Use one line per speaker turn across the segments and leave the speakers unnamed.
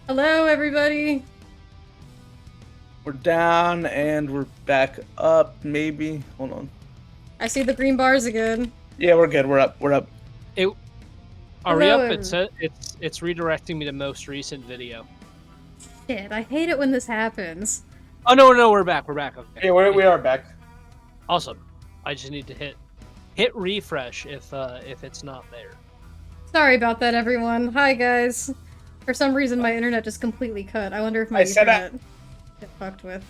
Hello, everybody.
We're down and we're back up, maybe. Hold on.
I see the green bars again.
Yeah, we're good. We're up. We're up.
Are we
Hello,
up? It's redirecting me to most recent video.
Shit, I hate it when this happens.
Oh no, we're back. We're back. Okay.
Yeah, we are back.
Awesome. I just need to hit refresh if it's not there.
Sorry about that, everyone. Hi, guys. For some reason, my internet just completely cut. I wonder if my internet got fucked with.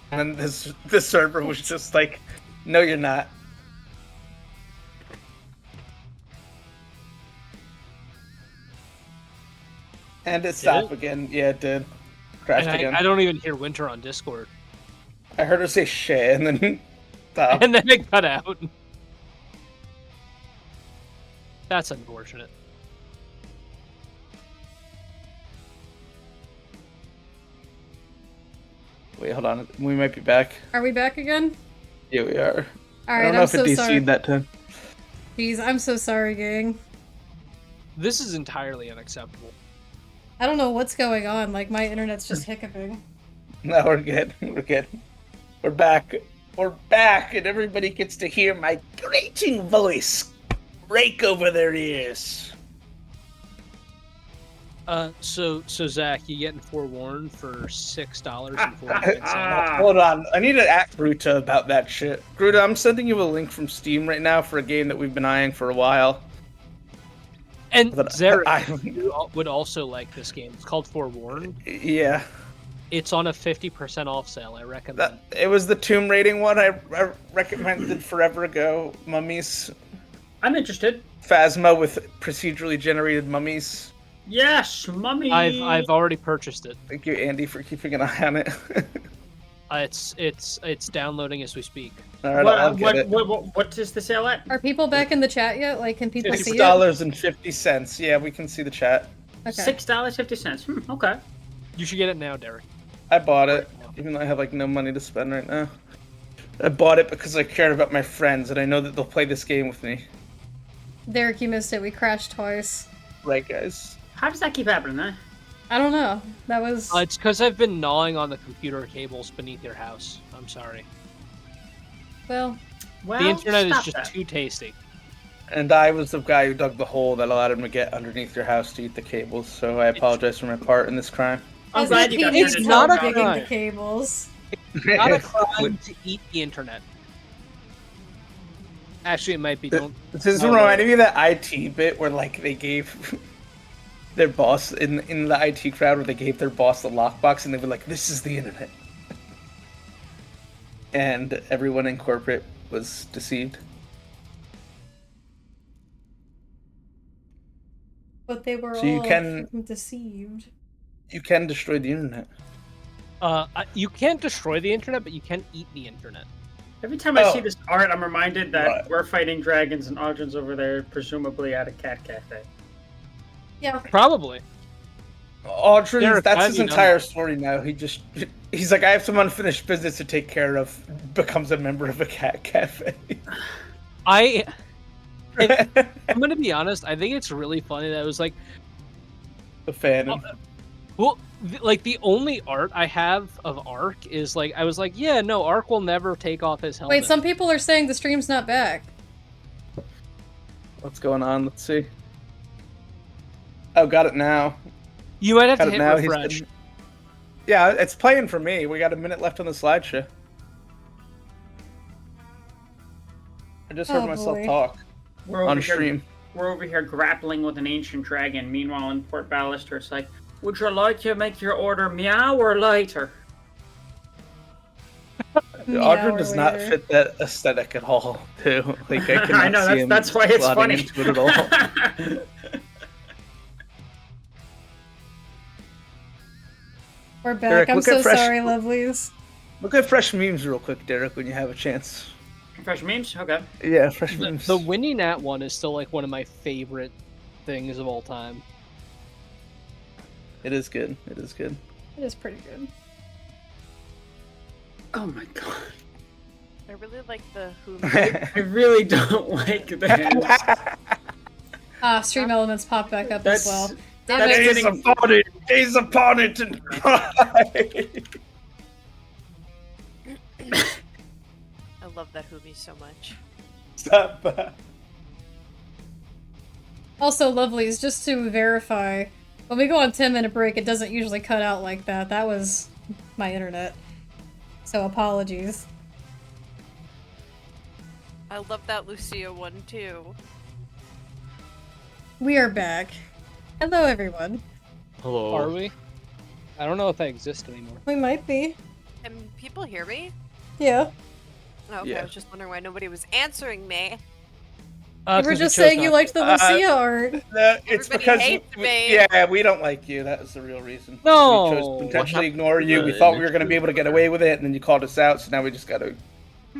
And then this server was just like, no, you're not. And it stopped again. Yeah, it did. Crashed again.
I don't even hear Winter on Discord.
I heard her say shit and then stopped.
And then it cut out. That's unfortunate.
Wait, hold on. We might be back.
Are we back again?
Yeah, we are.
Alright,
I don't know if
so
it
sorry.
DC'd that time.
Jeez, I'm so sorry, gang.
This is entirely unacceptable.
I don't know what's going on. Like, my internet's just hiccuping.
No, we're good. We're good. We're back. We're back, and everybody gets to hear my grating voice rake over their ears.
So Zach, you getting forewarned for $6.49.
Hold on, I need to ask Gruta about that shit. Gruta, I'm sending you a link from Steam right now for a game that we've been eyeing for a while.
And Zarek would also like this game. It's called Forewarned.
Yeah.
It's on a 50% off sale. I recommend.
It was the tomb rating one I recommended forever ago. Mummies.
I'm interested.
Phasma with procedurally generated mummies.
Yes, mummy.
I've already purchased it.
Thank you, Andy, for keeping an eye on it.
It's downloading as we speak.
All right, I'll get it.
What is the sale at?
Are people back in the chat yet? Like, can people see it?
$6.50. Yeah, we can see the chat.
Okay.
$6.50. Okay.
You should get it now, Derek.
I bought it, even though I have like no money to spend right now. I bought it because I cared about my friends, and I know that they'll play this game with me.
Derek, you missed it. We crashed twice.
Right, guys.
How does that keep happening, huh?
I don't know. That was...
It's because I've been gnawing on the computer cables beneath your house. I'm sorry.
Well,
the internet is just too tasty.
And I was the guy who dug the hole that allowed him to get underneath your house to eat the cables, so I apologize for my part in this crime.
I'm glad you got
It's not a
digging
crime.
the cables.
Not a crime to eat the internet. Actually, it might be.
This is reminding me of that IT bit where like they gave their boss in the IT crowd where they gave their boss the lockbox and they were like, "This is the internet," and everyone in corporate was deceived.
But they were
So
all
you can
deceived.
You can destroy the internet.
You can't destroy the internet, but you can eat the internet.
Every time I see this art, I'm reminded that we're fighting dragons and Audrey's over there, presumably at a cat cafe.
Yeah.
Probably.
Audrey, that's his entire story now. He's like, I have some unfinished business to take care of. Becomes a member of a cat cafe.
I'm gonna be honest. I think it's really funny that it was like
the fan.
Well, like the only art I have of Ark is like I was like, yeah, no, Ark will never take off his helmet.
Wait, some people are saying the stream's not back.
What's going on? Let's see. Oh, got it now.
You might have to hit refresh.
Yeah, it's playing for me. We got a minute left on the slideshow. I just heard myself talk on stream.
We're over here grappling with an ancient dragon. Meanwhile, in Port Ballister, it's like, would you like to make your order meow or later?
Audrey does not fit that aesthetic at all, too. Like I cannot
I know, that's why it's funny.
Into it at all.
We're back. Derek, I'm so sorry, lovelies.
Look at fresh memes real quick, Derek, when you have a chance.
Fresh memes? Okay.
Yeah, fresh memes.
The Winnie Nat one is still like one of my favorite things of all time.
It is good. It is good.
It is pretty good.
Oh my god.
I really like the who.
I really don't like this.
Stream elements pop back up as well.
That's
Gaze
getting...
upon it and cry.
I love that Hoobie so much.
Stop that.
Also, lovelies, just to verify, when we go on 10-minute break, it doesn't usually cut out like that. That was my internet. So apologies.
I love that Lucia one too.
We are back. Hello, everyone.
Hello.
Are we? I don't know if I exist anymore.
We might be.
Can people hear me?
Yeah.
Oh, okay,
Yeah.
I was just wondering why nobody was answering me.
You were just saying you liked the Lucia art.
No, it's
Everybody
because
hates me.
yeah, we don't like you. That was the real reason.
No.
We chose to intentionally ignore you. We thought we were going to be able to get away with it, and then you called us out. So now we just got to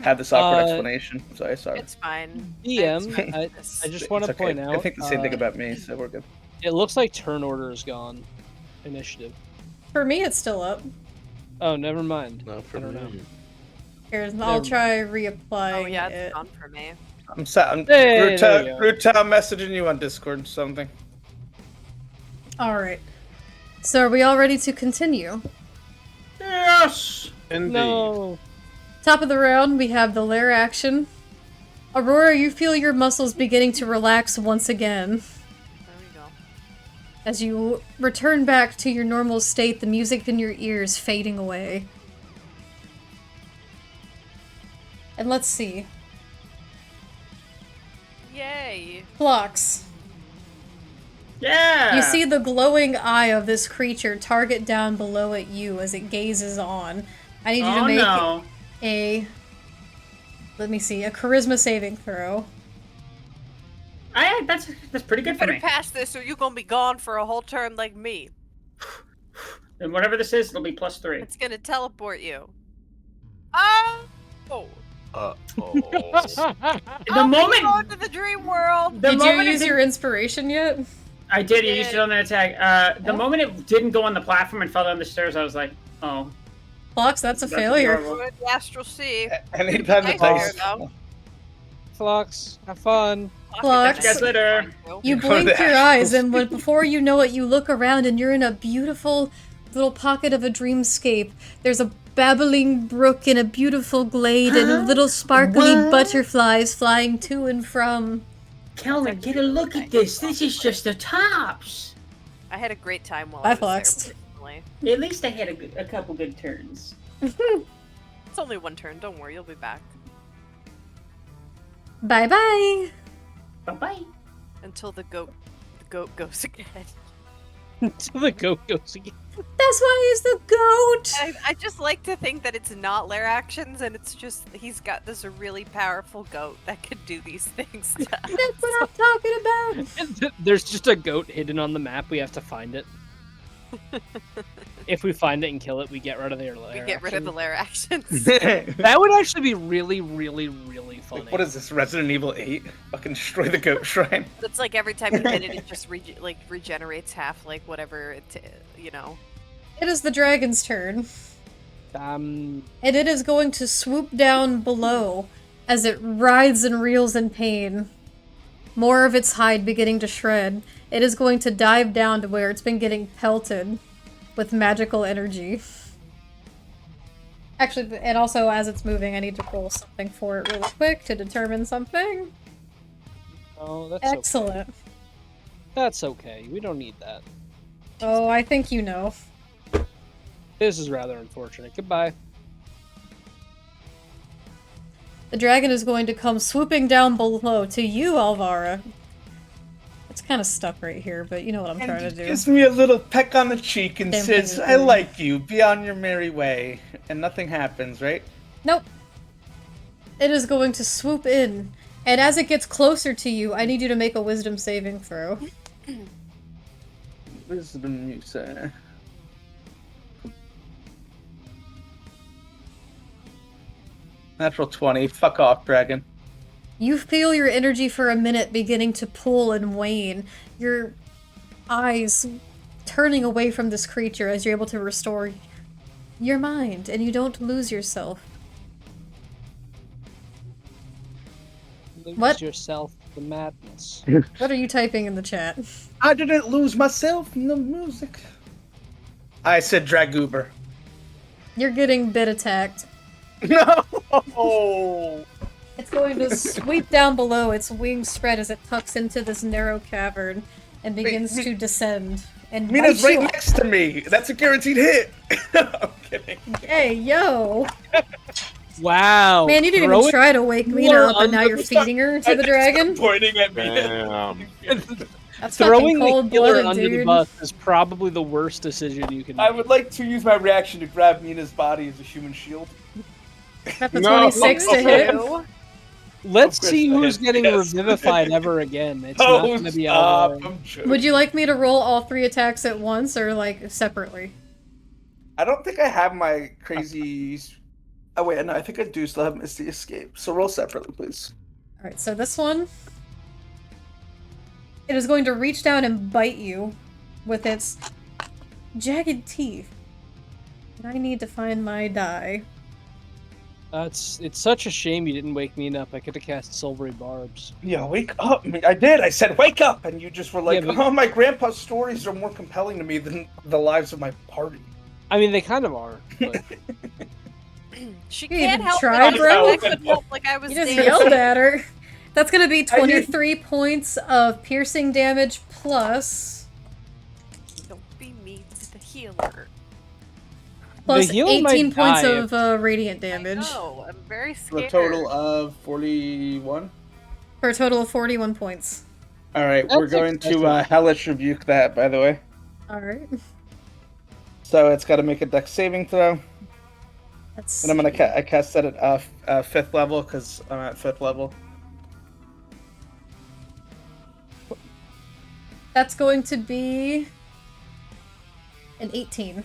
have this awkward explanation. So sorry.
It's fine.
DM, I just want to
It's okay.
point out.
I think the same thing about me, so we're good.
It looks like turn order is gone. Initiative.
For me, it's still up.
Oh, never mind.
Not for
I don't know.
me.
Here, I'll try reapplying
Oh yeah,
it.
it's gone for me.
I'm
Hey, there we go.
Ruta messaging you on Discord or something.
Alright. So are we all ready to continue?
Yes!
Indeed.
No.
Top of the round, we have the lair action. Aurora, you feel your muscles beginning to relax once again.
There we go.
As you return back to your normal state, the music in your ears fading away. And let's see.
Yay!
Phlox.
Yeah!
You see the glowing eye of this creature target down below at you as it gazes on. I need you to make a... Let me see, a charisma saving throw.
That's pretty good
You
for
better
me.
pass this or you're gonna be gone for a whole turn like me.
And whatever this is, it'll be +3.
It's gonna teleport you. Oh!
The
I'm
moment...
going to the dream world!
The
Did you
moment
use
it
your inspiration yet?
I did, you used it on the attack. The moment it didn't go on the platform and fell down the stairs, I was like, oh.
Phlox, that's a
That's
failure.
adorable.
We're in the Astral Sea.
Anytime
Nice
the
here,
dice.
though.
Flux, have fun.
Flux.
Guys, later.
You
Go to
blink
the
your eyes,
astral
and when, before you know it, you look around and you're in a beautiful little pocket of a dreamscape. There's a babbling brook in a beautiful glade and little sparkly butterflies flying to and from.
Kelvin, get a look at this. This is just the tops.
I had a great time while
Bye,
I was
Flux.
there. Personally.
At least I had a couple good turns.
It's only one turn. Don't worry, you'll be back.
Bye-bye!
Bye-bye.
Until the goat goes again.
Until the goat goes again.
That's why he's the goat!
I just like to think that it's not lair actions, and it's just he's got this really powerful goat that could do these things to us.
That's what I'm talking about!
There's just a goat hidden on the map. We have to find it. If we find it and kill it, we get rid of their lair.
We get rid of the lair actions.
That would actually be really, really, really funny.
Like, what is this, Resident Evil 8? Fucking destroy the goat shrine.
It's like every time you hit it, it just regenerates half, like whatever you know.
It is the dragon's turn.
Um,
And it is going to swoop down below as it writhes and reels in pain. More of its hide beginning to shred. It is going to dive down to where it's been getting pelted with magical energy. Actually, and also as it's moving, I need to roll something for it really quick to determine something.
oh, that's
Excellent.
Okay. That's okay. We don't need that.
Oh, I think you know.
This is rather unfortunate. Goodbye.
The dragon is going to come swooping down below to you, Alvara. It's kind of stuck right here, but you know what I'm trying to do.
Gives me a little peck on the cheek and
Damn
says,
thing is
I
weird.
like you, be on your merry way. And nothing happens, right?
Nope. It is going to swoop in. And as it gets closer to you, I need you to make a wisdom saving throw.
Wisdom, you say. Natural 20. Fuck off, dragon.
You feel your energy for a minute beginning to pull and wane. Your eyes turning away from this creature as you're able to restore your mind, and you don't lose yourself.
Lose
What?
yourself. the madness.
What are you typing in the chat?
I didn't lose myself in the music. I said Dragoober.
You're getting bit attacked.
No!
It's going to sweep down below, its wings spread as it tucks into this narrow cavern and begins to descend. And
Mina's
bite
right
you.
next to me. That's a guaranteed hit. I'm kidding.
Hey, yo!
Wow.
Man, you didn't even
Throwing
try to wake Mina
more
up, and now you're feeding her to the dragon?
Pointing at me.
Damn.
That's
Throwing
fucking
the killer
cold-blooded,
under the
dude.
bus is probably the worst decision you can
I
make.
would like to use my reaction to grab Mina's body as a human shield.
That's a
No.
26 to hit.
Ew.
Let's
Of course
see
I
who's
hit,
getting
yes.
revivified ever again. It's not going to be
stop.
all.
I'm joking.
Would you like me to roll all 3 attacks at once, or, like, separately?
I don't think I have my crazy... Oh wait, no, I think I do still have Misty Escape. So roll separately, please.
Alright, so this one... It is going to reach down and bite you with its jagged teeth. And I need to find my die.
It's such a shame you didn't wake me up. I could have cast Silvery Barbs.
Yeah, wake up. I mean, I did. I said wake up, and you just were like,
Yeah, but-
"Oh, my grandpa's stories are more compelling to me than the lives of my party."
I mean, they kind of are. But...
She
You
can't
even
help
tried,
it.
bro?
I couldn't help like I was
You just
dancing.
yelled at her. That's gonna be
I did.
23 points of piercing damage plus...
Don't be mean to the healer.
Plus
healer might
18 points
die
of radiant damage.
No, I'm very
For
scared.
a total of 41.
For a total of 41 points.
All right,
That's
we're going
excessive.
to hellish rebuke that, by the way.
Alright.
So it's got to make a dex saving throw,
That's...
and I'm gonna I cast that at 5th level because I'm at 5th level.
That's going to be... an 18.
You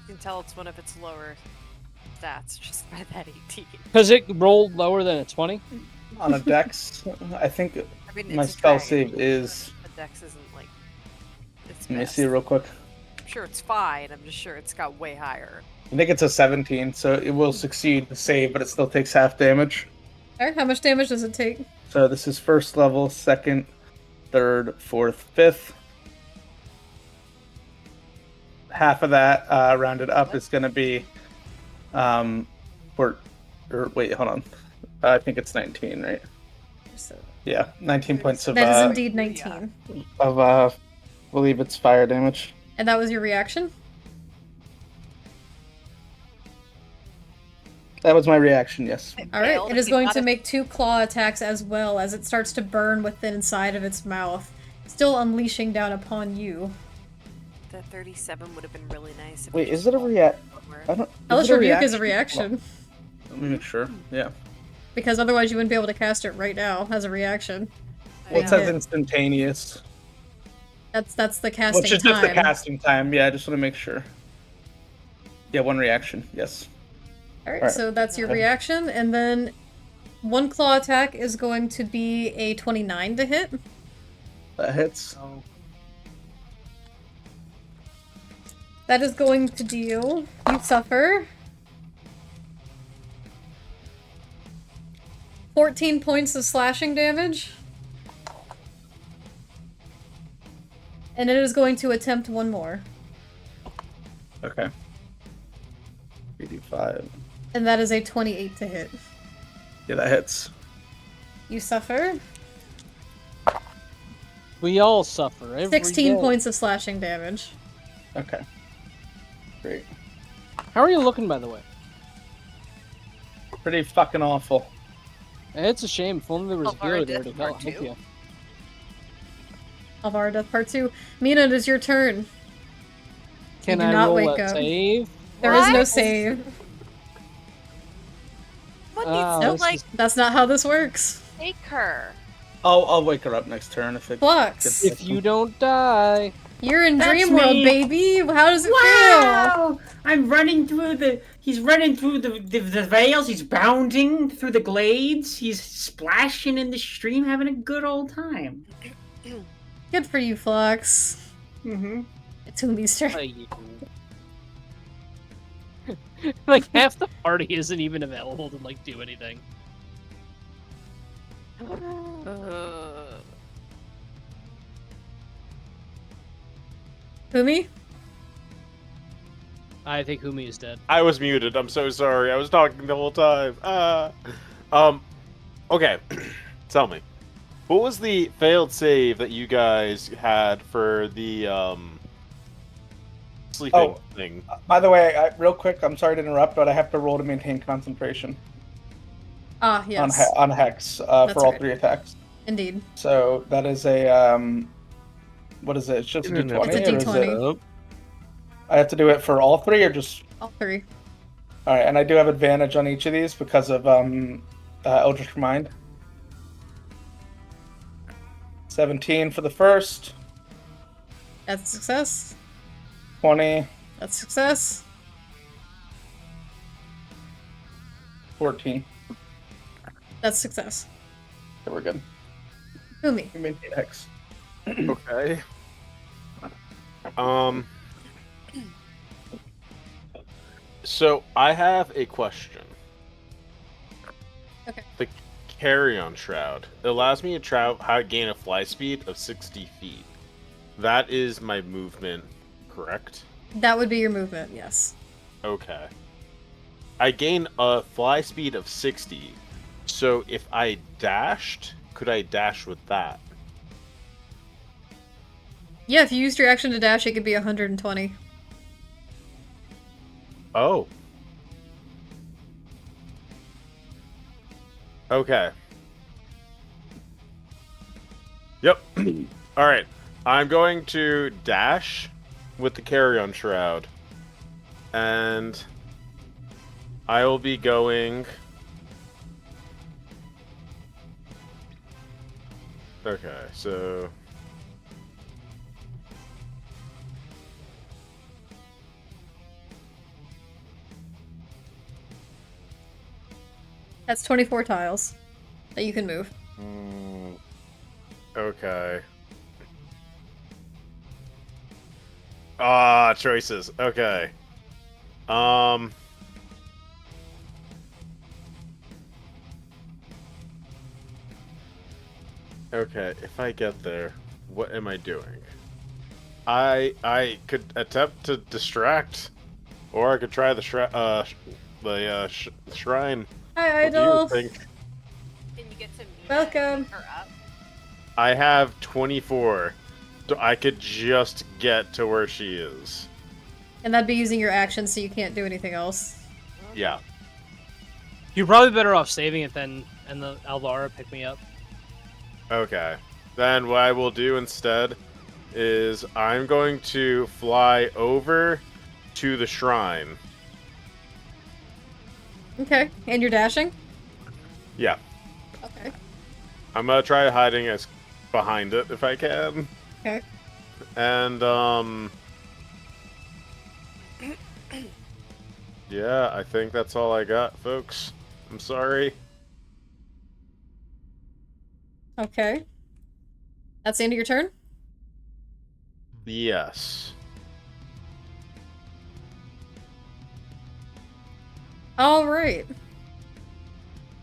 can tell it's one of its lower stats just by that 18.
Because it rolled lower than a 20?
On a dex, I think
I mean,
my
it's a
spell
dragon.
save is.
The dex isn't like. It's
Let me
best.
see real quick.
I'm sure it's fine. I'm just sure it's got way higher.
I think it's a 17, so it will succeed the save, but it still takes half damage.
Alright, how much damage does it take?
So this is 1st level, 2nd, 3rd, 4th, 5th. Half of that rounded up is going to be, wait, hold on. I think it's 19, right?
So,
Yeah, 19 points of
that is indeed 19.
believe it's fire damage.
And that was your reaction?
That was my reaction, yes.
Alright,
Failed.
it is
If you
going
got
to
it-
make 2 claw attacks as well as it starts to burn within inside of its mouth, still unleashing down upon you.
The 37 would have been really nice. If
Wait,
you
is
just
it a
rolled
react?
lower.
I don't.
Hellish
it a
Rebuke is a reaction,
Let me make sure. Yeah.
because otherwise you wouldn't be able to cast it right now as a reaction.
I
Well, it
know.
says instantaneous.
That's the casting
Which is
time.
just the casting time. Yeah, I just want to make sure. Yeah, 1 reaction. Yes.
Alright,
Alright.
so that's your
Okay.
reaction, and then 1 claw attack is going to be a 29 to hit.
That hits.
Oh.
That is going to deal... You suffer... 14 points of slashing damage. And it is going to attempt 1 more.
Okay. 3d5.
And that is a 28 to hit.
Yeah, that hits.
You suffer
We all suffer every
16
day.
points of slashing damage.
Okay. Great.
How are you looking, by the way?
Pretty fucking awful.
It's a shame. If only there was a
Alvaro
healer there to
Death
help
Part 2.
you.
Alvaro Death Part 2. Mina, it is your turn.
Can
do
I
not
roll
wake
a
up.
save?
There is no
What?
save.
What
Ah,
needs to
this
like
is-
That's not how this works.
take her?
I'll wake her up next turn if it.
Flux,
If you don't die.
you're in
That's
Dream World,
me.
baby. How does it feel?
Wow! I'm running through the. He's running through the veils. He's bounding through the glades. He's splashing in the stream, having a good old time.
Good for you, Flux.
Mm-hmm.
It's Umi's turn.
Like half the party isn't even available to like do anything.
Humi?
I think Humi is dead.
I was muted. I'm so sorry. I was talking the whole time. Okay. Tell me, what was the failed save that you guys had for the sleeping thing?
By the way, real quick, I'm sorry to interrupt, but I have to roll to maintain concentration
Ah, yes.
on Hex for all
right.
3 attacks.
Indeed.
So that is a what is it? It's just a D20.
It's a
or is
D20.
it- I have to do it for all 3, or just
All 3.
all right? And I do have advantage on each of these because of Eldritch Mind. 17 for the first.
That's a success.
20,
That's success.
14.
That's success.
Okay, we're good.
Humi.
We maintain Hex.
Okay. So I have a question.
Okay.
The carry-on shroud. It allows me to gain a fly speed of 60 feet. That is my movement, correct?
That would be your movement, yes.
Okay. I gain a fly speed of 60. So if I dashed, could I dash with that?
Yeah, if you used your action to dash, it could be 120.
Oh. Okay. Yep. Alright. I'm going to dash with the carry-on shroud. And I will be going... Okay, so...
That's 24 tiles that you can move.
Okay. Choices. Okay. Okay, if I get there, what am I doing? I could attempt to distract, or I could try the shrine.
Hi,
What do you
Idol.
think?
Can you get to me?
Welcome.
Her up?
I have 24, so I could just get to where she is.
And that'd be using your action, so you can't do anything else.
Yeah.
You're probably better off saving it then, and the Alvara pick me up.
Okay. Then what I will do instead is I'm going to fly over to the shrine.
Okay, and you're dashing?
Yeah.
Okay.
I'm gonna try hiding as behind it if I can.
Okay.
And yeah, I think that's all I got, folks. I'm sorry.
Okay. That's the end of your turn?
Yes.
Alright.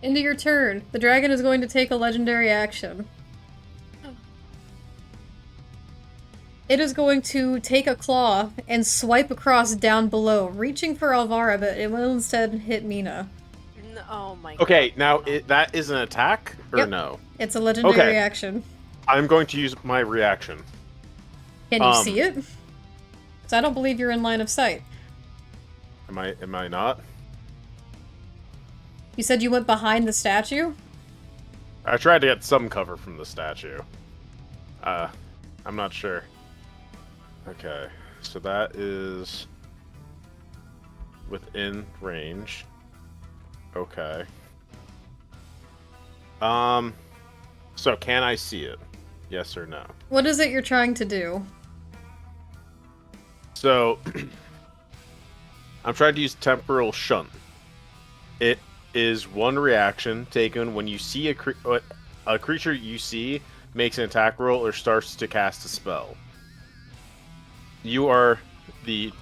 End of your turn. The dragon is going to take a legendary action. It is going to take a claw and swipe across down below, reaching for Alvara, but it will instead hit Mina.
No, oh my
Okay,
god.
now that is an attack or
Yep.
no?
It's a legendary
Okay.
action.
I'm going to use my reaction.
Can you see it? 'Cause I don't believe you're in line of sight.
Am I not?
You said you went behind the statue?
I tried to get some cover from the statue. I'm not sure. Okay, so that is within range. Okay. So can I see it? Yes or no?
What is it you're trying to do?
So, I'm trying to use Temporal Shunt. It is one reaction taken when you see a creature you see makes an attack roll or starts to cast a spell. You target the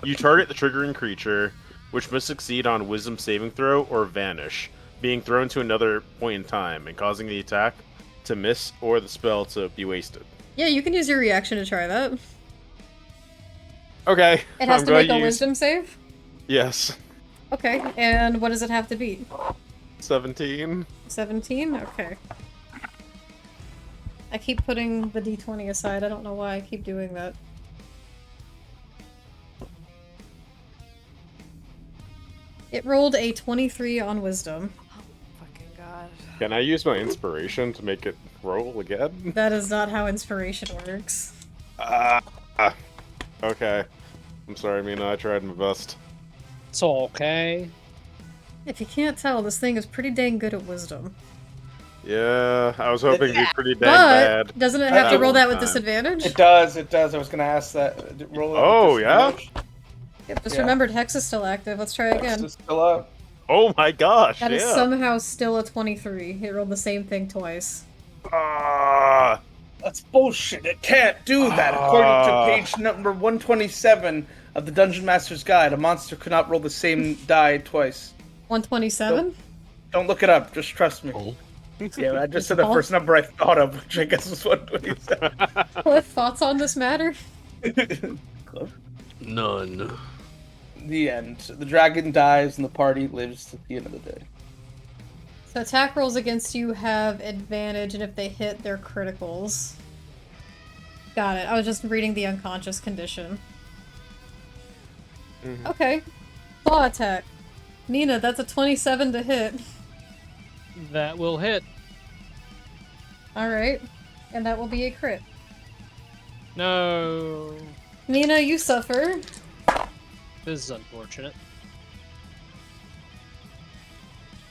triggering creature, which must succeed on Wisdom saving throw or vanish. being thrown to another point in time and causing the attack to miss or the spell to be wasted.
Yeah, you can use your reaction to try that.
Okay.
It has
I'm
to
gonna
make a
use-
wisdom save?
Yes.
Okay, and what does it have to beat?
17.
17? Okay. I keep putting the d20 aside. I don't know why I keep doing that. It rolled a 23 on wisdom.
Fucking god.
Can I use my inspiration to make it roll again?
That is not how inspiration works.
Okay. I'm sorry, Mina. I tried my best.
It's okay.
If you can't tell, this thing is pretty dang good at wisdom.
Yeah, I was hoping to be pretty dang
But
bad.
doesn't it have to
That
roll that
one
with
time.
disadvantage?
It does. It does. I was gonna ask that. Roll it with
Oh, yeah?
disadvantage.
Yep, just
Yeah.
remembered Hex is still active. Let's try again.
It's still up.
Oh my gosh,
That is
yeah.
somehow still a 23. It rolled the same thing twice.
Ah,
That's bullshit. It can't do that. According to page number 127 of the Dungeon Master's Guide, a monster could not roll the same die twice.
127?
Don't look it up. Just trust me.
Oh.
Yeah, I just said the first number I thought of, which I guess was 127.
Cliff, thoughts on this matter?
None.
The end. The dragon dies and the party lives to the end of the day.
So attack rolls against you have advantage, and if they hit, they're criticals. Got it. I was just reading the unconscious condition. Okay. Claw attack. Mina, that's a 27 to hit.
That will hit.
Alright. And that will be a crit.
No.
Mina, you suffer.
This is unfortunate.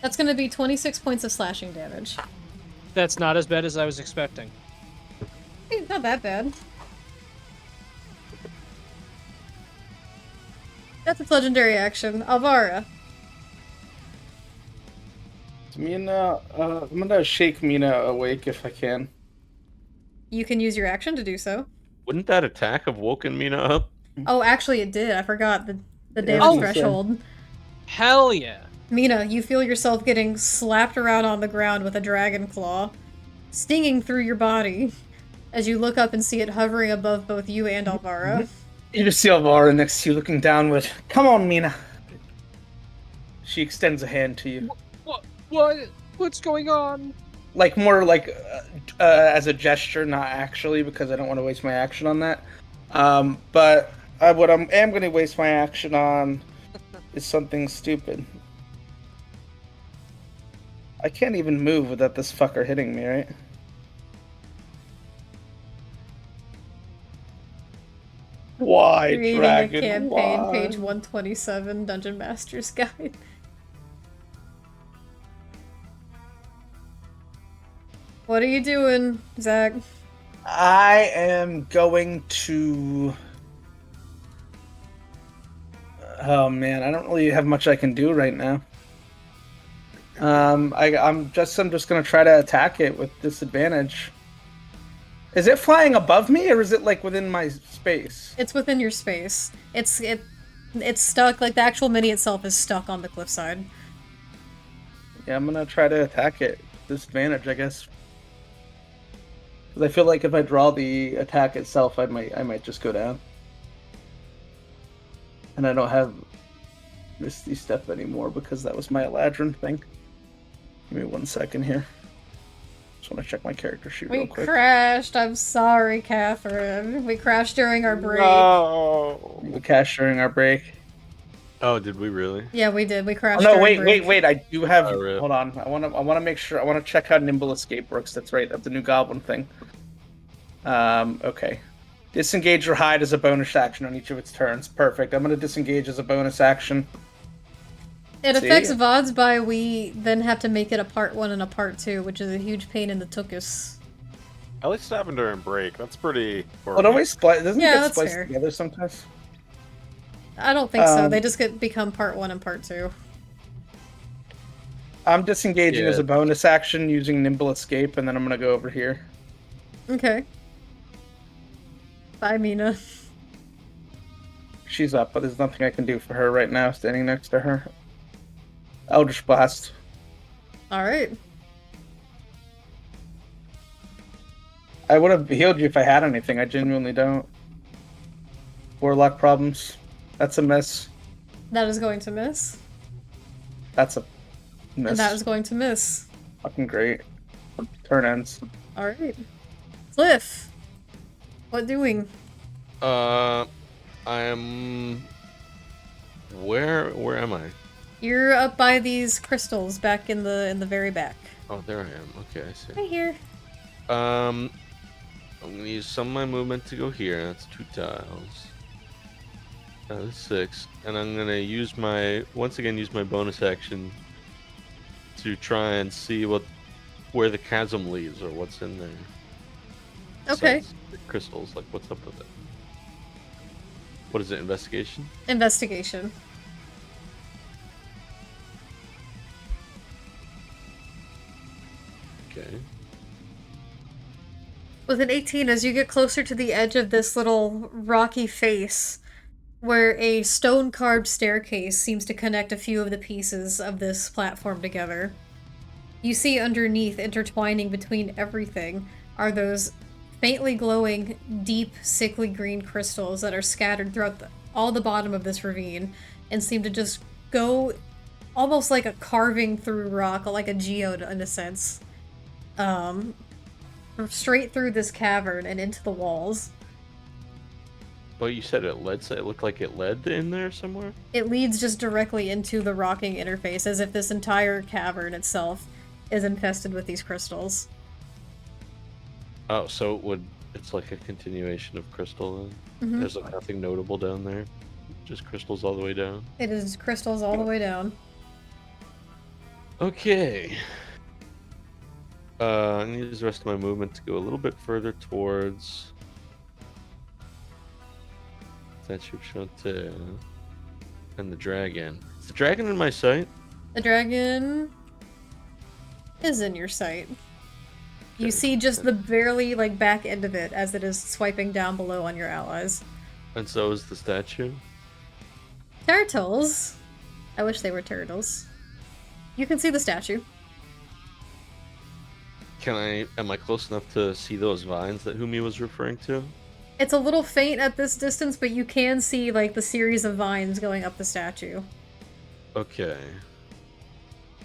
That's gonna be 26 points of slashing damage.
That's not as bad as I was expecting.
Hey, not that bad. That's its legendary action. Alvara.
Mina, I'm gonna shake Mina awake if I can.
You can use your action to do so.
Wouldn't that attack have woken Mina up?
Oh, actually it did. I forgot the damage
Oh.
threshold.
Hell yeah.
Mina, you feel yourself getting slapped around on the ground with a dragon claw, stinging through your body, as you look up and see it hovering above both you and Alvara.
You just see Alvara next to you looking downward. Come on, Mina. She extends a hand to you.
What's going on?
Like, more like as a gesture, not actually, because I don't want to waste my action on that. But what I am going to waste my action on is something stupid. I can't even move without this fucker hitting me, right? Why,
Creating
dragon?
a campaign,
Why?
page 127, Dungeon Master's Guide. What are you doing, Zach?
I am going to... Oh man, I don't really have much I can do right now. I'm just gonna try to attack it with disadvantage. Is it flying above me, or is it like within my space?
It's within your space. It's stuck, like the actual mini itself is stuck on the cliffside.
Yeah, I'm gonna try to attack it with disadvantage, I guess. Because I feel like if I draw the attack itself, I might just go down. And I don't have Misty Step anymore because that was my Eladrin thing. Give me 1 second here. Just want to check my character sheet
We
real quick.
crashed. I'm sorry, Catherine. We crashed during our break.
No.
We cashed during our break.
Oh, did we really?
Yeah, we did. We
Oh
crashed.
no!
during break.
Wait! I do have.
Oh, really?
Hold on. I want to make sure. I want to check how Nimble Escape works. That's right. That's the new Goblin thing. Okay. Disengage or hide as a bonus action on each of its turns. Perfect. I'm gonna disengage as a bonus action.
It
See?
affects VODs by we then have to make it a part 1 and a part 2, which is a huge pain in the tuchus.
At least it happened during break. That's pretty.
Well, it always doesn't
Yeah,
it get
that's
spliced
fair.
together sometimes.
I don't think so.
Um,
They just become part 1 and part 2.
I'm disengaging
Yeah.
as a bonus action using Nimble Escape, and then I'm gonna go over here.
Okay. Bye, Mina.
She's up, but there's nothing I can do for her right now. Standing next to her. Eldritch Blast.
Alright.
I would have healed you if I had anything. I genuinely don't. Warlock problems. That's a miss.
That is going to miss.
That's a miss.
And that is going to miss.
Fucking great. Turn ends.
Alright. Cliff. What doing?
I am. Where am I?
You're up by these crystals back in the very back.
Oh, there I am. Okay, I see.
Right here.
I'm gonna use some of my movement to go here. That's 2 tiles. That's 6, and I'm gonna use my bonus action to try and see where the chasm leads or what's in there.
Okay.
Besides the crystals, like what's up with it? What is it? Investigation?
Investigation.
Okay.
With an 18, as you get closer to the edge of this little rocky face, where a stone-carved staircase seems to connect a few of the pieces of this platform together, you see underneath, intertwining between everything, are those faintly glowing, deep, sickly green crystals that are scattered throughout all the bottom of this ravine, and seem to just go almost like a carving through rock, like a geode in a sense. Straight through this cavern and into the walls.
Well, you said it looked like it led in there somewhere?
It leads just directly into the rocking interface, as if this entire cavern itself is infested with these crystals.
Oh, so it's like a continuation of crystal then?
Mhm.
There's like nothing notable down there? Just crystals all the way down?
It is crystals all the way down.
Okay. I need to use the rest of my movement to go a little bit further towards Statue of Shantae and the dragon. Is the dragon in my sight?
The dragon is in your sight. You
Okay.
see just the barely, back end of it as it is swiping down below on your allies.
And so is the statue?
Turtles! I wish they were turtles. You can see the statue.
Am I close enough to see those vines that Humi was referring to?
It's a little faint at this distance, but you can see, the series of vines going up the statue.
Okay.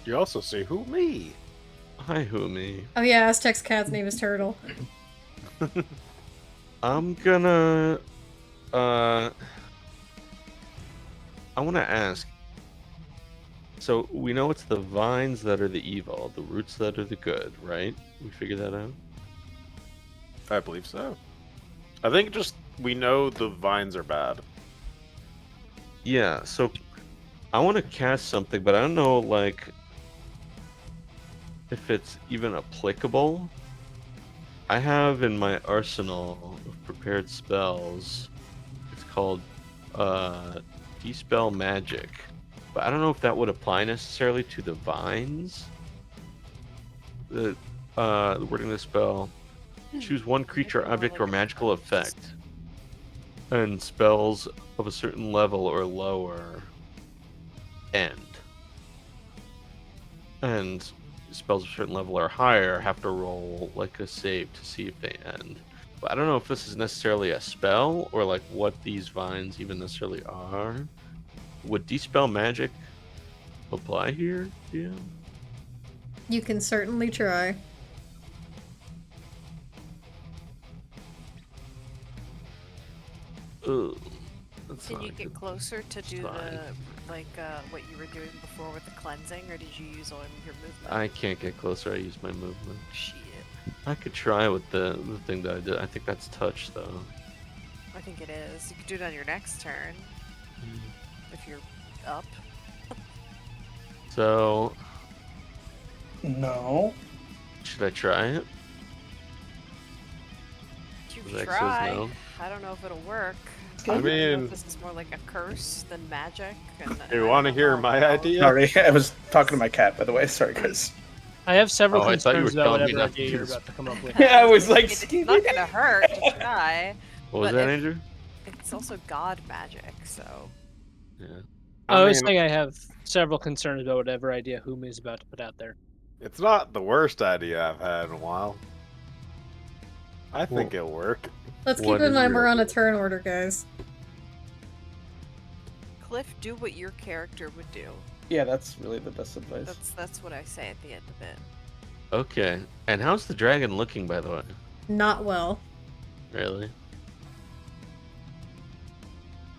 You also see who? Me.
Hi, Humi.
Oh yeah, Aztec's cat's name is Turtle.
I'm gonna... I want to ask. So, we know it's the vines that are the evil, the roots that are the good, right? We figured that out?
I believe so. I think just we know the vines are bad.
Yeah, so I want to cast something, but I don't know, if it's even applicable. I have in my arsenal of prepared spells, it's called Dispel Magic. But I don't know if that would apply necessarily to the vines. The wording of the spell: choose one creature, object, or magical effect, and spells of a certain level or lower end. And spells of a certain level or higher have to roll a save to see if they end. But I don't know if this is necessarily a spell or what these vines even necessarily are. Would Dispel Magic apply here? Yeah.
You can certainly try.
Ugh, that's
Can
not
you
a
get
good-
closer to do
fine.
what you were doing before with the cleansing, or did you use all of your movement?
I can't get closer. I use my movement.
Shit.
I could try with the thing that I did. I think that's touch though.
I think it is. You could do it on your next turn if you're up.
So
No.
should I try it?
You
Zach says
try.
no.
I don't know if it'll work.
I
don't know
mean-
if this is more like a curse than magic. And
You
I
want to
don't
hear
know
my
how-
idea?
Sorry, I was talking to my cat, by the way. Sorry, guys.
I have several
Oh, I thought you
concerns
were
about
telling me
whatever
not to
idea
do
you're
this.
about to come up with.
Yeah, I was like,
It's not gonna hurt to try.
What was
But
that,
if-
Andrew?
It's also god magic, so
Yeah.
I was
mean,
saying I have several concerns about whatever idea Humi is about to put out there.
It's not the worst idea I've had in a while. I think it'll work.
Let's keep
What
in
is
mind
your
we're on a
idea?
turn order, guys.
Cliff, do what your character would do.
Yeah, that's really the best advice.
That's what I say at the end of it.
Okay. And how's the dragon looking, by the way?
Not well.
Really?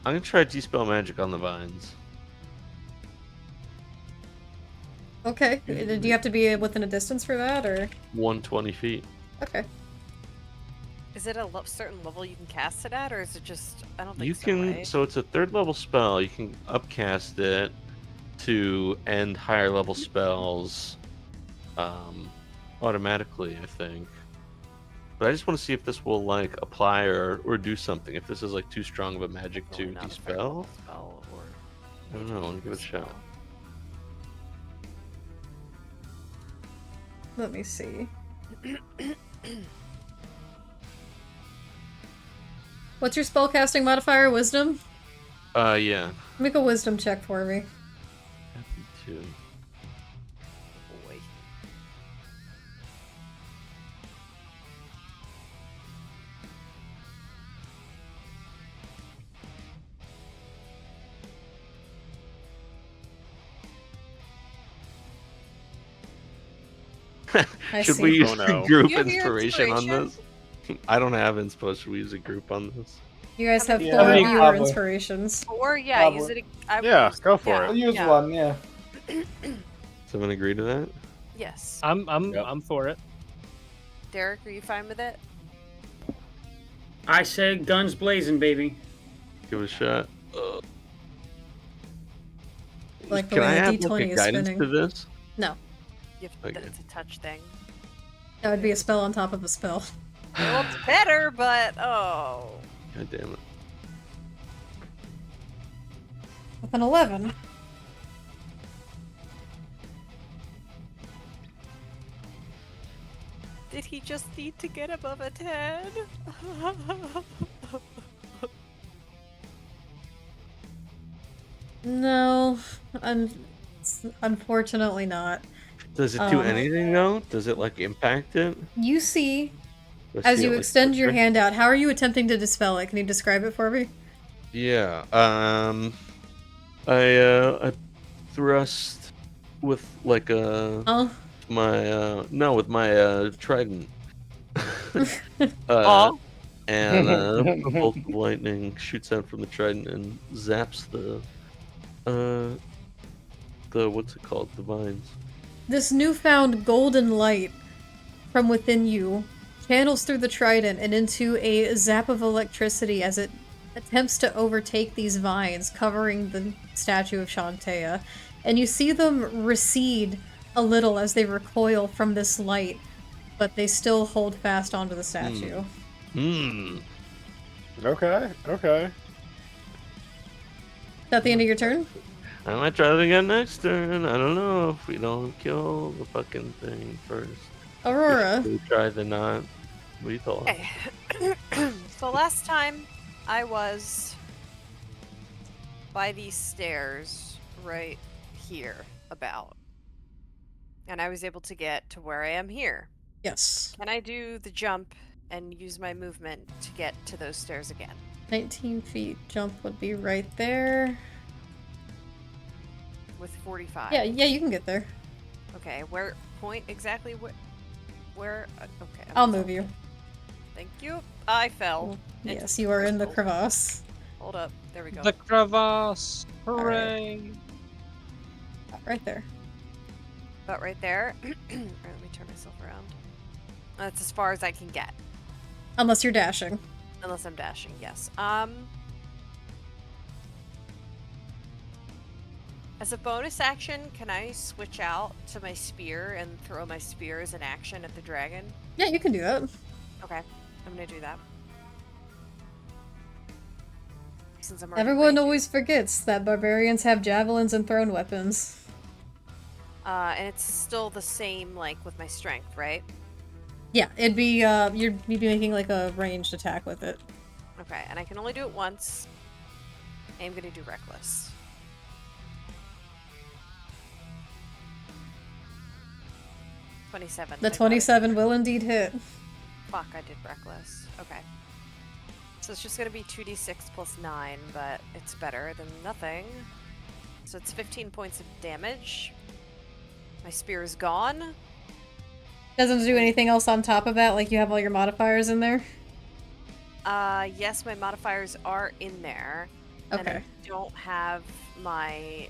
I'm gonna try Dispel Magic on the vines.
Okay. Do you have to be within a distance for that, or?
120 feet.
Okay.
Is it a certain level you can cast it at, or is it just? I don't think
You
so.
can,
Right?
so it's a 3rd level spell. You can upcast it to end higher level spells automatically, I think. But I just want to see if this will like apply or do something. If this is like too strong of a magic
Probably
to
not a third
dispel.
level spell or
I don't know. I'll give it a
spell.
shot.
Let me see. What's your spellcasting modifier? Wisdom?
Yeah.
Make a wisdom check for me.
Happy to.
Boy.
I
Should
see.
we use
Oh, no.
group
You have your
inspiration on
inspiration?
this? I don't have inspo. Should we use a group on this?
You guys have
Yeah,
4
I think
viewer
probably.
inspirations.
Or yeah, use
Probably.
it. I would
Yeah,
use-
go for
I'll
it.
use
yeah.
one, yeah.
Someone agree to that?
Yes.
I'm for it.
Derek, are you fine with it?
I said guns blazing, baby.
Give it a shot.
Like the
Can
way
I
the
have
D20
like a
is
guidance
spinning.
to this?
No,
You have,
Okay.
It's a touch thing.
that would be a spell on top of a spell.
Well, it's better, but oh.
God damn it.
With an 11.
Did he just need to get above a 10?
No, unfortunately not.
Does it do
Um,
anything though? Does it like impact it?
You see,
Let's
as
see
you
it, like,
extend your
quicker.
hand out, how are you attempting to dispel it? Can you describe it for me?
Yeah. I thrust with like a
Oh,
with my trident.
Oh.
And a bolt of lightning shoots out from the trident and zaps the what's it called? The vines.
this newfound golden light from within you channels through the trident and into a zap of electricity as it attempts to overtake these vines covering the statue of Shantea. And you see them recede a little as they recoil from this light, but they still hold fast onto the statue.
Hmm.
Okay.
Is that the end of your turn?
I might try it again next turn. I don't know if we don't kill the fucking thing first.
Aurora.
If we try the not. What do you thought?
Okay. So last time I was by these stairs right here about. And I was able to get to where I am here.
Yes.
Can I do the jump and use my movement to get to those stairs again?
19 feet jump would be right there.
With 45.
Yeah, you can get there.
Okay, where point exactly where okay.
I'll move you.
Thank you. I fell. into
Yes, you are in the
crystal.
crevasse.
Hold up. There we go.
The crevasse.
Alright.
Hooray.
Right there.
About right there. Alright, let me turn myself around. That's as far as I can get.
Unless you're dashing.
Unless I'm dashing, yes. As a bonus action, can I switch out to my spear and throw my spear as an action at the dragon?
Yeah, you can do that.
Okay, I'm gonna do that. Since I'm already
Everyone
raging.
always forgets that barbarians have javelins and thrown weapons.
And it's still the same, like, with my strength, right?
Yeah, it'd be, you'd be making like a ranged attack with it.
Okay, and I can only do it once. I'm gonna do reckless. 27.
The 27 will indeed hit.
Fuck, I did reckless. Okay. So it's just gonna be 2d6 plus 9, but it's better than nothing. So it's 15 points of damage. My spear is gone.
Doesn't do anything else on top of that, like you have all your modifiers in there?
Yes, my modifiers are in there. And
Okay.
I don't have my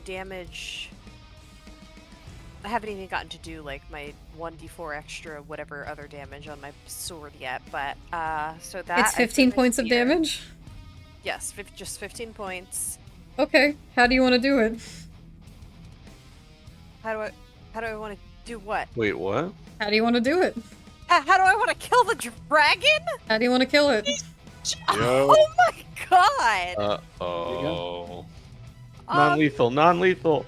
damage. I haven't even gotten to do like my 1d4 extra whatever other damage on my sword yet, but so that
It's 15 points of damage?
Yes, just 15 points.
Okay. How do you want to do it?
How do I want to do what?
Wait, what?
How do you want to do it?
How do I want to kill the dragon?
How do you want to kill it?
Yo.
Oh my god!
Uh-oh. Non-lethal, non-lethal.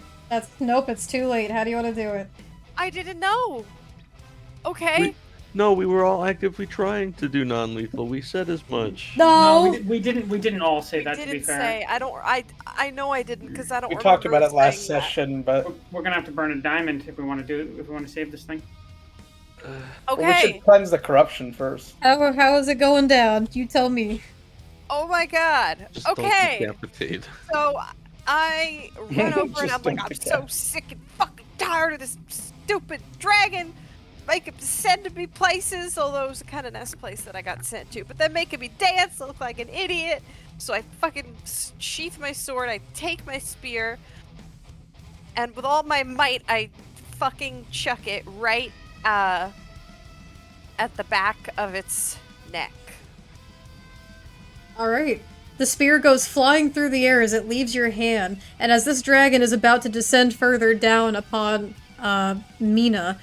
Nope, it's too late. How do you want to do it?
I didn't know. Okay.
No, we were all actively trying to do non-lethal. We said as much.
No!
we didn't all say that, to be
didn't
fair.
say. I know I didn't because I don't.
We talked about
remember
it last
saying that.
session, but
We're gonna have to burn a diamond if we want to do it. If we want to save this thing.
we
Okay.
should cleanse the corruption first.
How is it going down? You tell me.
Oh my god.
Just don't
Okay.
decapitate.
So I run over and
Just
I'm like,
don't
I'm
do
so
that.
sick and fucking tired of this stupid dragon. Making send me places, although it was a kind of nice place that I got sent to. But then making me dance, look like an idiot. So I fucking sheath my sword, I take my spear, and with all my might, I fucking chuck it right at the back of its neck.
Alright. The spear goes flying through the air as it leaves your hand, and as this dragon is about to descend further down upon Mina,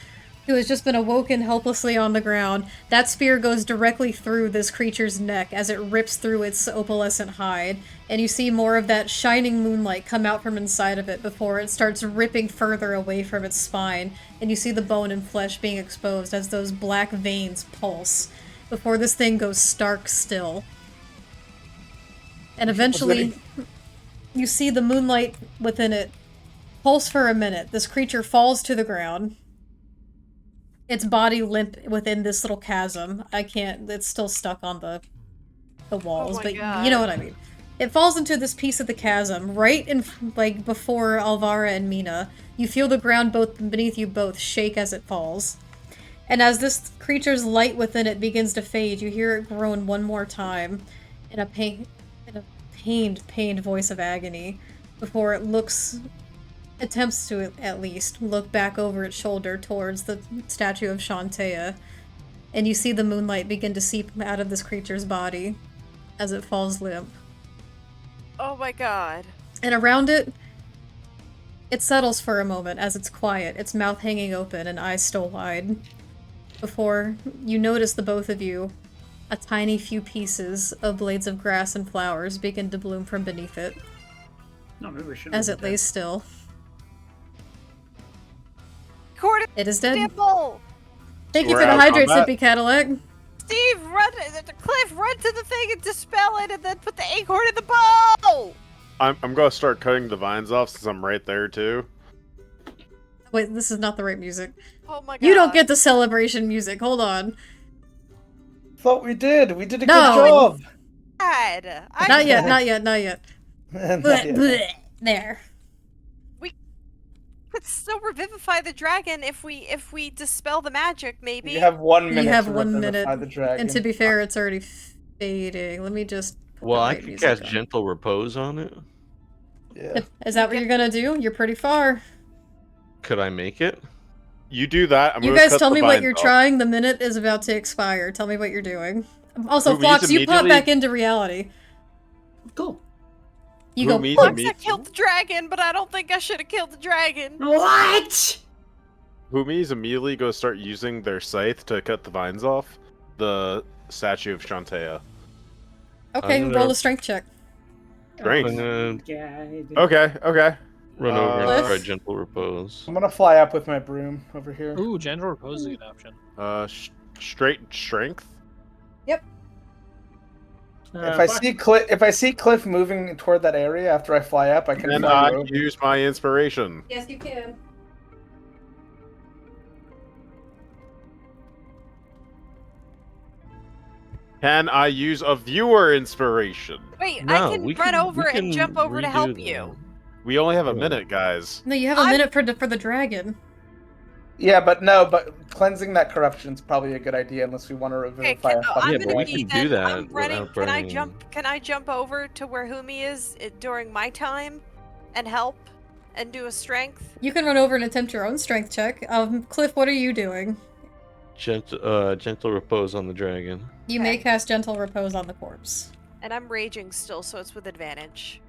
who has just been awoken helplessly on the ground, that spear goes directly through this creature's neck as it rips through its opalescent hide, and you see more of that shining moonlight come out from inside of it before it starts ripping further away from its spine, and you see the bone and flesh being exposed as those black veins pulse, before this thing goes stark still. And eventually, you see the moonlight within it pulse for a minute. This creature falls to the ground. Its body limp within this little chasm. It's still stuck on the walls,
my
but
God.
you know what I mean. It falls into this piece of the chasm, right in, like, before Alvara and Mina. You feel the ground beneath you both shake as it falls. And as this creature's light within it begins to fade, you hear it groan one more time in a pained voice of agony before it attempts to at least look back over its shoulder towards the statue of Shantea, and you see the moonlight begin to seep out of this creature's body as it falls limp.
Oh my god.
And around it, it settles for a moment as it's quiet, its mouth hanging open and eyes still wide, before you notice, the both of you, a tiny few pieces of blades of grass and flowers begin to bloom from beneath it
No, maybe we should.
as it lays still. It is dead.
Dimple!
Thank you
We're
for the
out of
hydrate,
combat.
Sippy Cadillac.
Steve, run to the thing and dispel it and then put the acorn in the bowl!
I'm gonna start cutting the vines off since I'm right there too.
Wait, this is not the right music.
Oh my god.
You don't get the celebration music. Hold on.
Thought we did. We did a
No.
good job.
God.
Not yet, not yet, not yet.
Not
Blech,
yet.
blech. There.
Could still revivify the dragon if we dispel the magic, maybe.
You have 1 minute.
You have
to
1
revivify
minute.
The dragon.
And to be fair, it's already fading. Let me just put
Well,
the
I
right
could
music
cast
on.
Gentle Repose on it.
Yeah.
Is that what you're gonna do? You're pretty far.
Could I make it?
You do that. I'm
You
gonna
guys
cut
tell
the
me what
vines
you're
off.
trying. The minute is about to expire. Tell me what you're doing. Also,
Who
Flox,
means
you pop
immediately-
back into reality.
Cool.
You
Who
go,
means
"Flox."
I
immediately-
killed the dragon, but I don't think I should have killed the dragon.
What?
Humi's immediately go start using their scythe to cut the vines off the statue of Shantea.
Okay,
I'm
roll
gonna-
a strength check.
Strength.
I'm gonna
Yeah.
Okay, okay.
run over
Cliff?
and try Gentle Repose.
I'm gonna fly up with my broom over here.
Ooh, Gentle Repose is a good option.
Straight strength.
If I see Cliff moving toward that area after I fly up, I can
And
fly
I
over.
use my inspiration.
Yes, you can.
Can I use a viewer inspiration?
Wait,
No,
I can
we
run
can-
over
we
and
can
jump over to
redo
help
that.
you.
We only have a
Yeah.
minute, guys.
No, you have a
I'm-
minute for the dragon.
Yeah, but cleansing that corruption is probably a good idea unless we want to
Okay,
revivify a fucking
I'm
Yeah,
gonna
but we
be
can
then.
do that
I'm running.
without
Can I
burning-
jump? Can I jump over to where Humi is during my time, and help, and do a strength?
You can run over and attempt your own strength check. Cliff, what are you doing?
Gentle repose on the dragon.
You may
Okay.
cast Gentle Repose on the corpse.
And I'm raging still, so it's with advantage,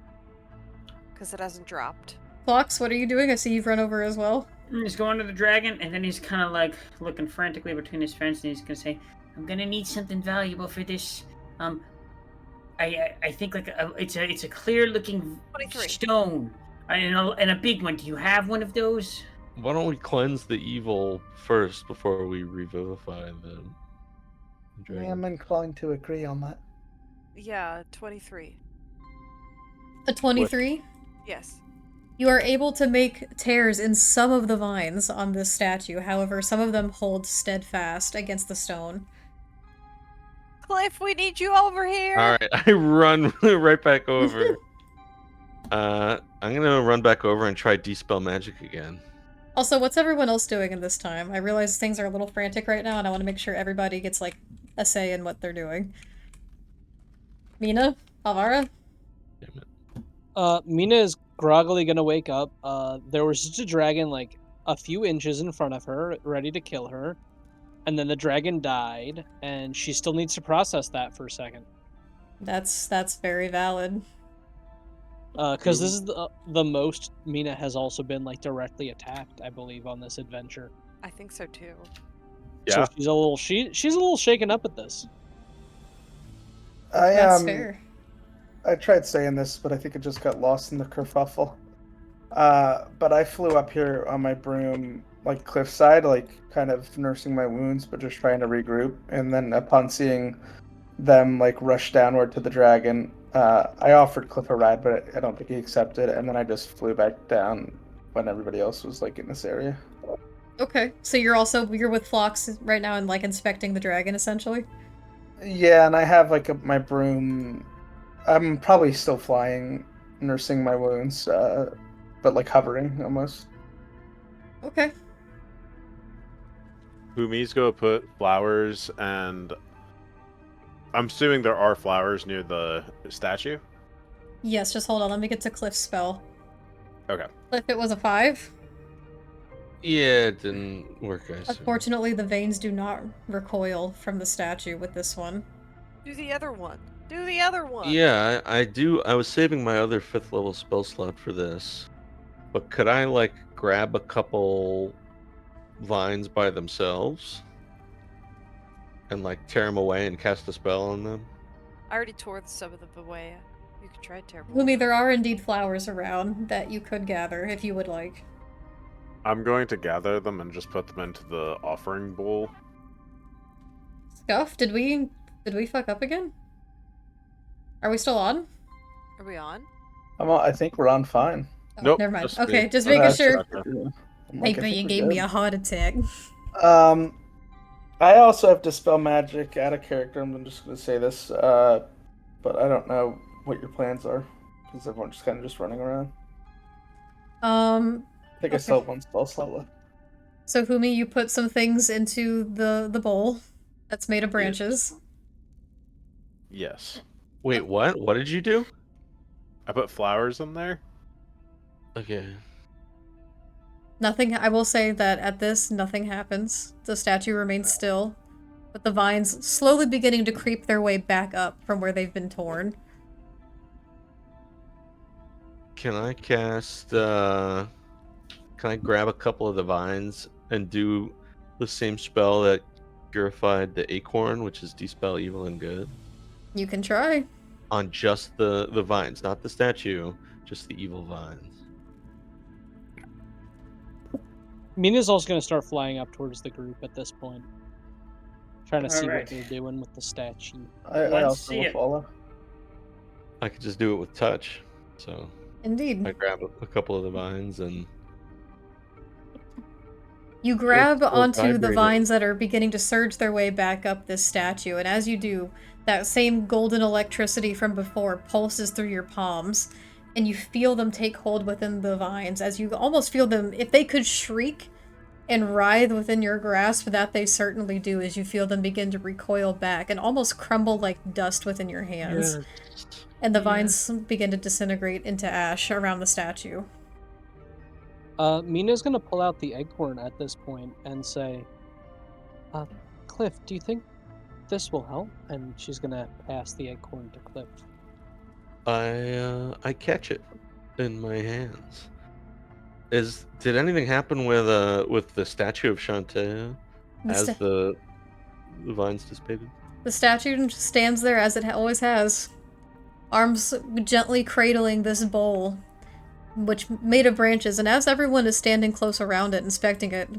because it hasn't dropped.
Phlox, what are you doing? I see you've run over as well.
He's going to the dragon, and then he's kind of like looking frantically between his friends, and he's gonna say, "I'm gonna need something valuable for this. I think like it's a clear looking
23.
stone, and a big one. Do you have one of those?"
Why don't we cleanse the evil first before we revivify the dragon?
I'm inclined to agree on that.
Yeah, 23.
A 23?
Yes.
You are able to make tears in some of the vines on this statue, however, some of them hold steadfast against the stone.
Cliff, we need you over here.
All right, I run right back over. I'm gonna run back over and try dispel magic again.
Also, what's everyone else doing in this time? I realize things are a little frantic right now, and I want to make sure everybody gets, like, a say in what they're doing. Mina? Alvara?
Damn it.
Mina is groggily gonna wake up. There was just a dragon like a few inches in front of her, ready to kill her, and then the dragon died, and she still needs to process that for a second.
That's very valid.
Because this is the most Mina has also been like directly attacked, I believe, on this adventure.
I think so too.
So
Yeah.
she's a little shaken up at this.
That's fair.
I tried saying this, but I think it just got lost in the kerfuffle. But I flew up here on my broom, like cliffside, like kind of nursing my wounds, but just trying to regroup. And then upon seeing them like rush downward to the dragon, I offered Cliff a ride, but I don't think he accepted. And then I just flew back down when everybody else was like in this area.
Okay, so you're with Phlox right now and like inspecting the dragon, essentially?
Yeah, and I have like my broom. I'm probably still flying, nursing my wounds, but like hovering almost.
Okay.
Humi's go put flowers, and I'm assuming there are flowers near the statue.
Yes, just hold on, let me get to Cliff's spell.
Okay.
Cliff, it was a 5.
Yeah, it didn't work, guys.
Unfortunately, the veins do not recoil from the statue with this one.
Do the other one. Do the other one.
Yeah, I do. I was saving my other 5th level spell slot for this. But could I, like, grab a couple vines by themselves? And, like, tear them away and cast a spell on them?
I already tore some of them away. You could try terrible.
Humi, there are indeed flowers around that you could gather if you would like.
I'm going to gather them and just put them into the offering bowl.
Scuff, did we fuck up again? Are we still on?
Are we on?
I think we're on fine.
Oh,
Nope,
never mind.
just
Okay,
me.
just
Oh,
making
that's
sure.
what I do. I'm
Hey,
like, I
but you
think we're
gave me
good.
a heart attack.
I also have Dispel Magic out of character. I'm just going to say this, but I don't know what your plans are because everyone's just kind of just running around. I think I
Okay.
still have one spell slot left.
So Humi, you put some things into the bowl that's made of branches.
Yes.
Wait, what? What did you do?
I put flowers in there.
Okay.
Nothing. I will say that at this, nothing happens. The statue remains still, but the vines slowly beginning to creep their way back up from where they've been torn.
Can I cast, can I grab a couple of the vines and do the same spell that purified the acorn, which is Dispel Evil and Good,
You can try.
on just the vines, not the statue, just the evil vines?
Mina's also gonna start flying up towards the group at this point, trying to see what
Alright.
they're doing with the statue.
I
Let's
also
see
will
it.
follow.
I could just do it with touch. So
Indeed.
I grab a couple of the vines and
You grab
It's still
onto the
vibrating.
vines that are beginning to surge their way back up this statue, and as you do, that same golden electricity from before pulses through your palms, and you feel them take hold within the vines, as you almost feel them, if they could shriek and writhe within your grasp, that they certainly do, as you feel them begin to recoil back and almost crumble like dust within your hands.
Yes.
And the vines begin to disintegrate into ash around the statue.
Mina's gonna pull out the acorn at this point and say, Cliff, do you think this will help? And she's gonna pass the acorn to Cliff.
I catch it in my hands. Did anything happen with the statue of Shantae as the vines dissipated?
The statue stands there as it always has, arms gently cradling this bowl, which made of branches, and as everyone is standing close around it, inspecting it,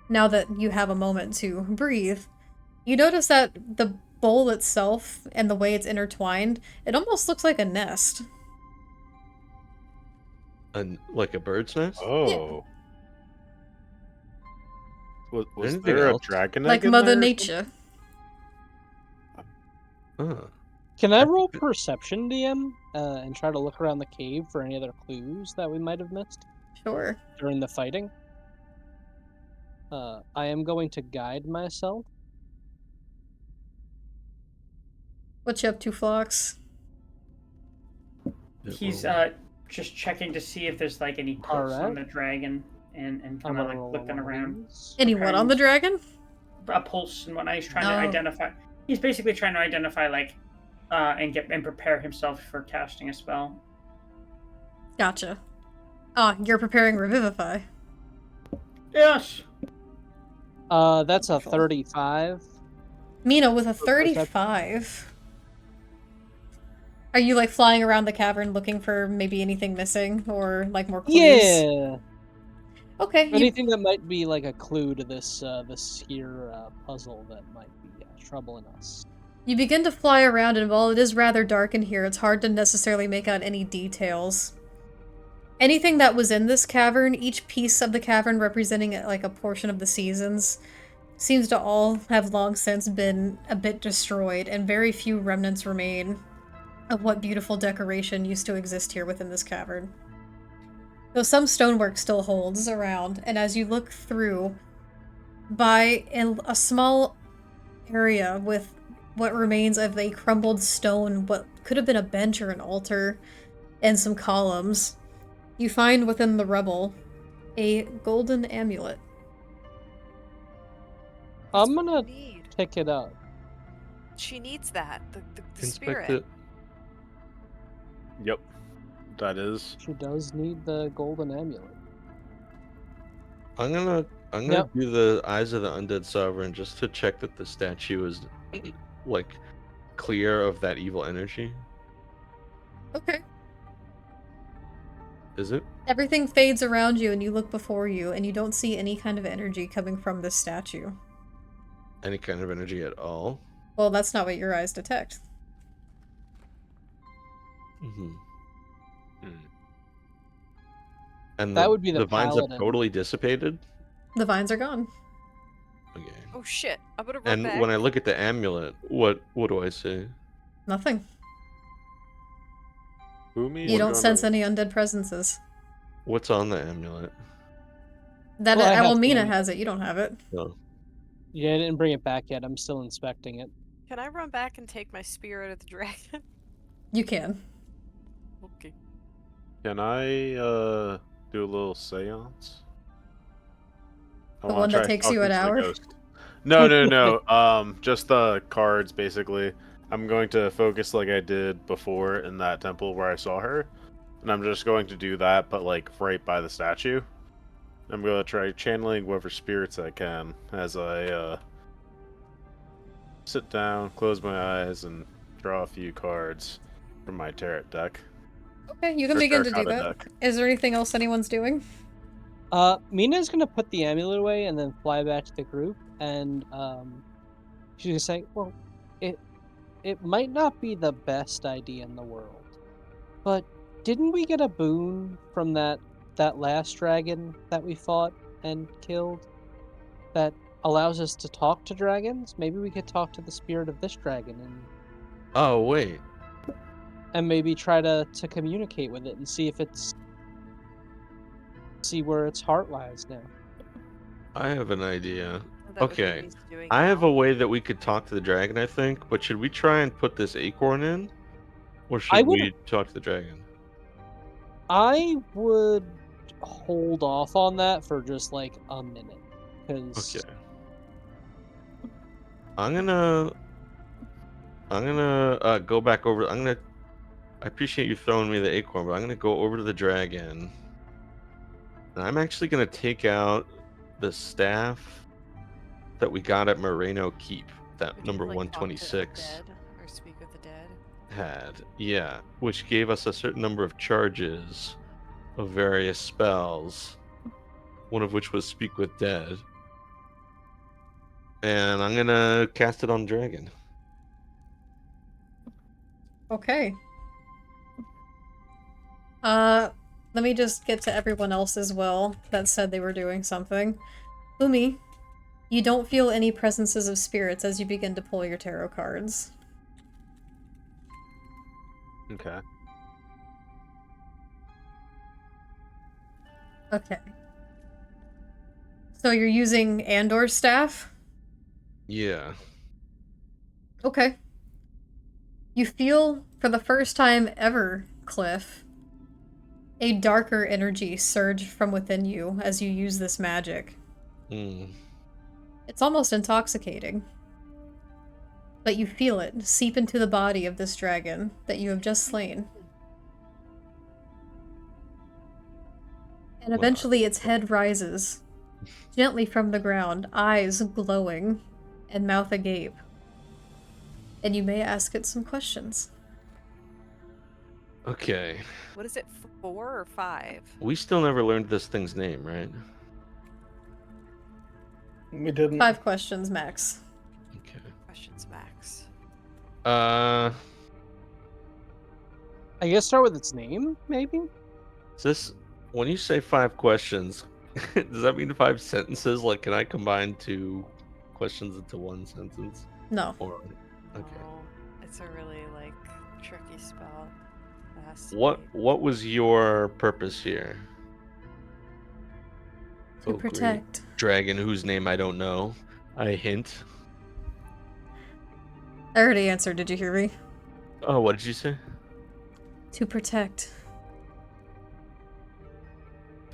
now that you have a moment to breathe, you notice that the bowl itself and the way it's intertwined, it almost looks like a nest.
Like a bird's nest?
Oh. Was
Anything
there a
else?
dragon
Like
egg in
Mother
there?
Nature.
Can I roll perception, DM, and try to look around the cave for any other clues that we might have missed
Sure.
during the fighting? I am going to guide myself.
What you up to, Phlox?
He's just checking to see if there's like any pulse on the dragon and
I'm
kind of
gonna
like
roll
looking
one of
around.
these.
Any what on the dragon?
A pulse and whatnot. He's trying to
Oh.
identify. He's basically trying to identify like and prepare himself for casting a spell.
Gotcha. Ah, you're preparing Revivify.
Yes.
That's a 35.
Mina, with a
For perception.
35... Are you, like, flying around the cavern looking for maybe anything missing? Or, like, more clues?
Yeah.
Okay.
Anything that might be like a clue to this here puzzle that might be troubling us.
You begin to fly around, and while it is rather dark in here, it's hard to necessarily make out any details. Anything that was in this cavern, each piece of the cavern representing like a portion of the seasons, seems to all have long since been a bit destroyed, and very few remnants remain of what beautiful decoration used to exist here within this cavern. Though some stonework still holds around, and as you look through, by a small area with what remains of a crumbled stone, what could have been a bench or an altar, and some columns, you find within the rubble a golden amulet.
I'm gonna
Need.
pick it up.
She needs that. The
Inspect
spirit.
it.
Yep. That is.
She does need the golden amulet.
I'm gonna
Yep.
do the Eyes of the Undead Sovereign just to check that the statue is like clear of that evil energy.
Okay.
Is it?
Everything fades around you, and you look before you, and you don't see any kind of energy coming from this statue.
Any kind of energy at all?
Well, that's not what your eyes detect.
Mm-hmm.
Hmm.
And
That would be the
vines have
paladin.
totally dissipated?
The vines are gone.
Okay.
Oh shit! I'm gonna run
And
back.
when I look at the amulet, what do I see?
Nothing.
Boomy
You don't
is
sense
gonna-
any undead presences.
What's on the amulet?
That
Well, I have
Mina
to-
has it, you don't have it.
No.
Yeah, I didn't bring it back yet. I'm still inspecting it.
Can I run back and take my spirit of the dragon?
You can.
Okay.
Can I do a little seance? I
The
wanna
one that
try
takes you
talking
an
to the
hour?
ghost. No. Just the cards basically. I'm going to focus like I did before in that temple where I saw her. And I'm just going to do that, but like right by the statue. I'm going to try channeling whatever spirits I can as I sit down, close my eyes, and draw a few cards from my tarot deck.
Okay, you can
Or
begin to do
terracotta
that.
deck.
Is there anything else anyone's doing?
Mina's gonna put the amulet away and then fly back to the group, and she's gonna say, "Well, it might not be the best idea in the world, but didn't we get a boon from that last dragon that we fought and killed? that allows us to talk to dragons. Maybe we could talk to the spirit of this dragon
Oh wait.
and maybe try to communicate with it and see where its heart lies now.
I have an idea.
That would be
Okay.
what he's doing
I have
now.
a way that we could talk to the dragon, I think, but should we try and put this acorn in? Or should
I would-
we talk to the dragon?
I would hold off on that for just like a minute. Because
Okay. I'm gonna go back over. I appreciate you throwing me the acorn, but I'm gonna go over to the dragon. And I'm actually gonna take out the staff that we got at Moreno Keep. That
Would you,
number
like, talk to the
126
dead or speak with the dead?
had. Yeah, which gave us a certain number of charges of various spells. One of which was Speak with Dead. And I'm gonna cast it on dragon.
Okay. Let me just get to everyone else as well that said they were doing something. Umi, you don't feel any presences of spirits as you begin to pull your tarot cards.
Okay.
Okay. So you're using Andor's staff?
Yeah.
Okay. You feel, for the first time ever, Cliff, a darker energy surge from within you as you use this magic.
Hmm.
It's almost intoxicating. But you feel it seep into the body of this dragon that you have just slain. And eventually its head rises, gently from the ground, eyes glowing, and mouth agape. And you may ask it some questions.
Okay.
What is it, 4 or 5?
We still never learned this thing's name, right?
We didn't.
5 questions, max.
Okay.
Questions max.
I guess start with its name, maybe?
Is this, when you say 5 questions, does that mean 5 sentences? Like, can I combine 2 questions into 1 sentence?
No.
Or, okay.
Oh, it's a really, like, tricky spell. It has to
What
be.
was your purpose here?
To
Oh, great.
protect.
Dragon whose name I don't know. I hint.
I already answered, did you hear me?
Oh, what did you say?
To protect.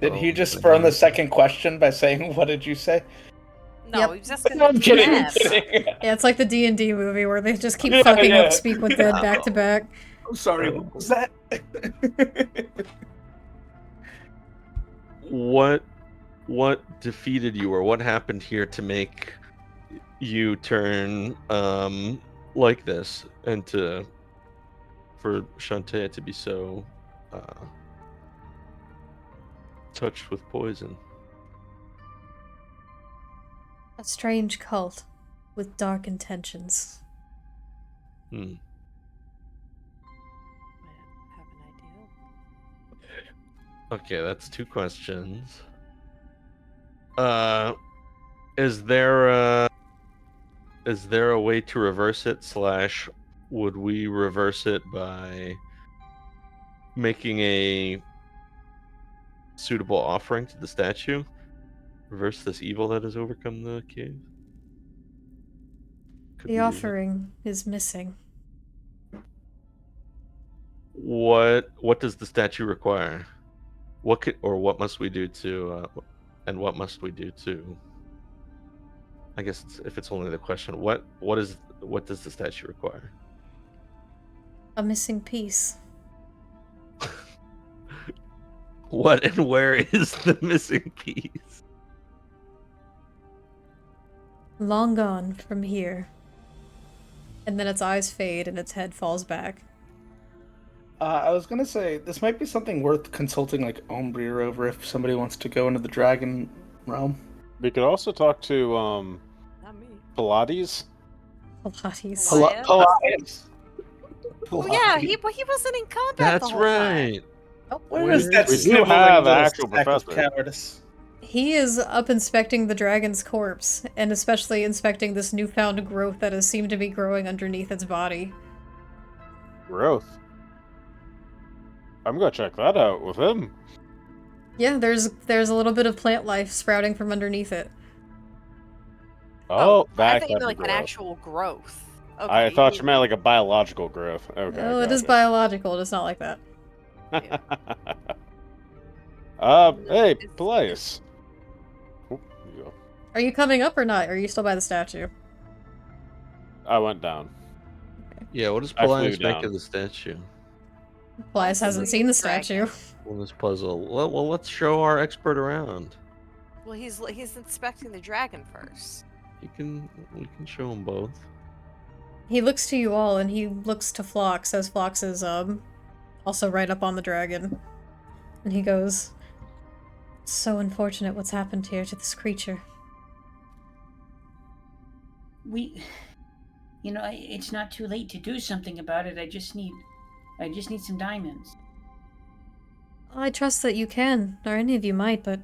Did he
Oh,
just
man.
spurn the second question by saying, "What did you say"?
No,
Yep.
he was asking
I'm kidding. I'm
them.
kidding.
Yeah, it's like the D&D movie where they just keep
Yeah,
fucking
yeah.
up Speak with Dead back to back.
I'm sorry. What was that?
What defeated you, or what happened here to make you turn like this, and for Shantae to be so touched with poison?
A strange cult with dark intentions.
Hmm.
I have an idea.
Okay, that's 2 questions. Is there a way to reverse it? / would we reverse it by making a suitable offering to the statue? Reverse this evil that has overcome the cave? Could
The
we do that?
offering is missing.
What does the statue require? What must we do to and what must we do to? I guess if it's only the question, what does the statue require?
A missing piece.
What and where is the missing piece?
Long gone from here. And then its eyes fade and its head falls back.
I was gonna say this might be something worth consulting like Ombrier over if somebody wants to go into the dragon realm.
We could also talk to
Not me.
Pilates.
Pilates.
Pila-
Pilates.
Oh yeah, he wasn't in combat
That's
the whole time.
right.
Oh,
Where is that
We do
sniveling
have
little
actual
sack of
professor.
cowardice?
He is up inspecting the dragon's corpse, and especially inspecting this newfound growth that has seemed to be growing underneath its body.
Growth. I'm gonna check that out with him.
Yeah, there's a little bit of plant life sprouting from underneath it.
Oh,
I
that
thought you
kind
meant
of
like an
growth.
actual growth. Okay,
I thought you meant like a biological growth. Okay.
Oh, it is
gotcha.
biological, it's not like that.
Yeah.
Hey,
It's-
Pelias. Oop, you go.
Are you coming up or not? Or are you still by the statue?
I went down.
Yeah, what does
I flew
Pelias make
down.
of the statue?
Elias hasn't
Possibly
seen the
dragon.
statue.
On this puzzle. Well, let's show our expert around.
Well, he's inspecting the dragon first.
We can show them both.
He looks to you all, and he looks to Phlox, as Phlox is, also right up on the dragon. And he goes, "It's so unfortunate what's happened here to this creature."
It's not too late to do something about it. I just need some diamonds.
I trust that you can, or any of you might, but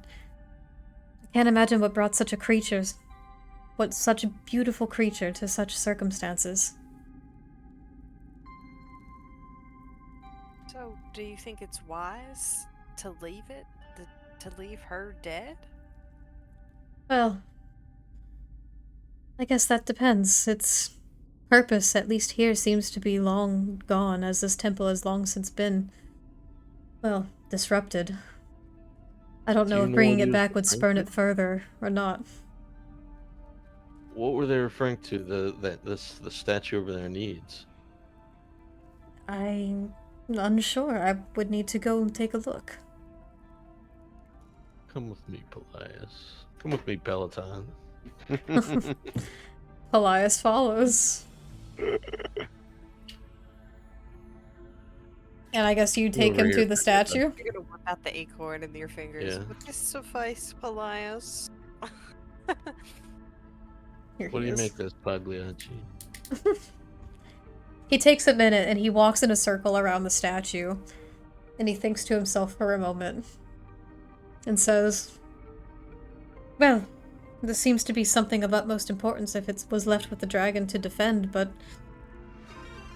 I can't imagine what brought such a beautiful creature to such circumstances.
So, do you think it's wise to leave it? To leave her dead?
Well, I guess that depends. Its purpose, at least here, seems to be long gone, as this temple has long since been, well, disrupted. I don't
Do
know
you
if
know
bringing
what
it
he was
back would
referring
spurn
to?
it further or not.
What were they referring to? The statue over there needs.
I'm unsure. I would need to go and take a look.
Come with me, Pelias. Come with me, Peloton.
Elias follows. And I guess you take
Over
him
here,
to the
Peloton.
statue?
You're gonna whip out the acorn in your fingers.
Yeah.
Would this suffice, Pelias?
Here
What
he
do you
is.
make this Pagliacci?
He takes a minute and he walks in a circle around the statue. And he thinks to himself for a moment. And says, "Well, this seems to be something of utmost importance if it was left with the dragon to defend, but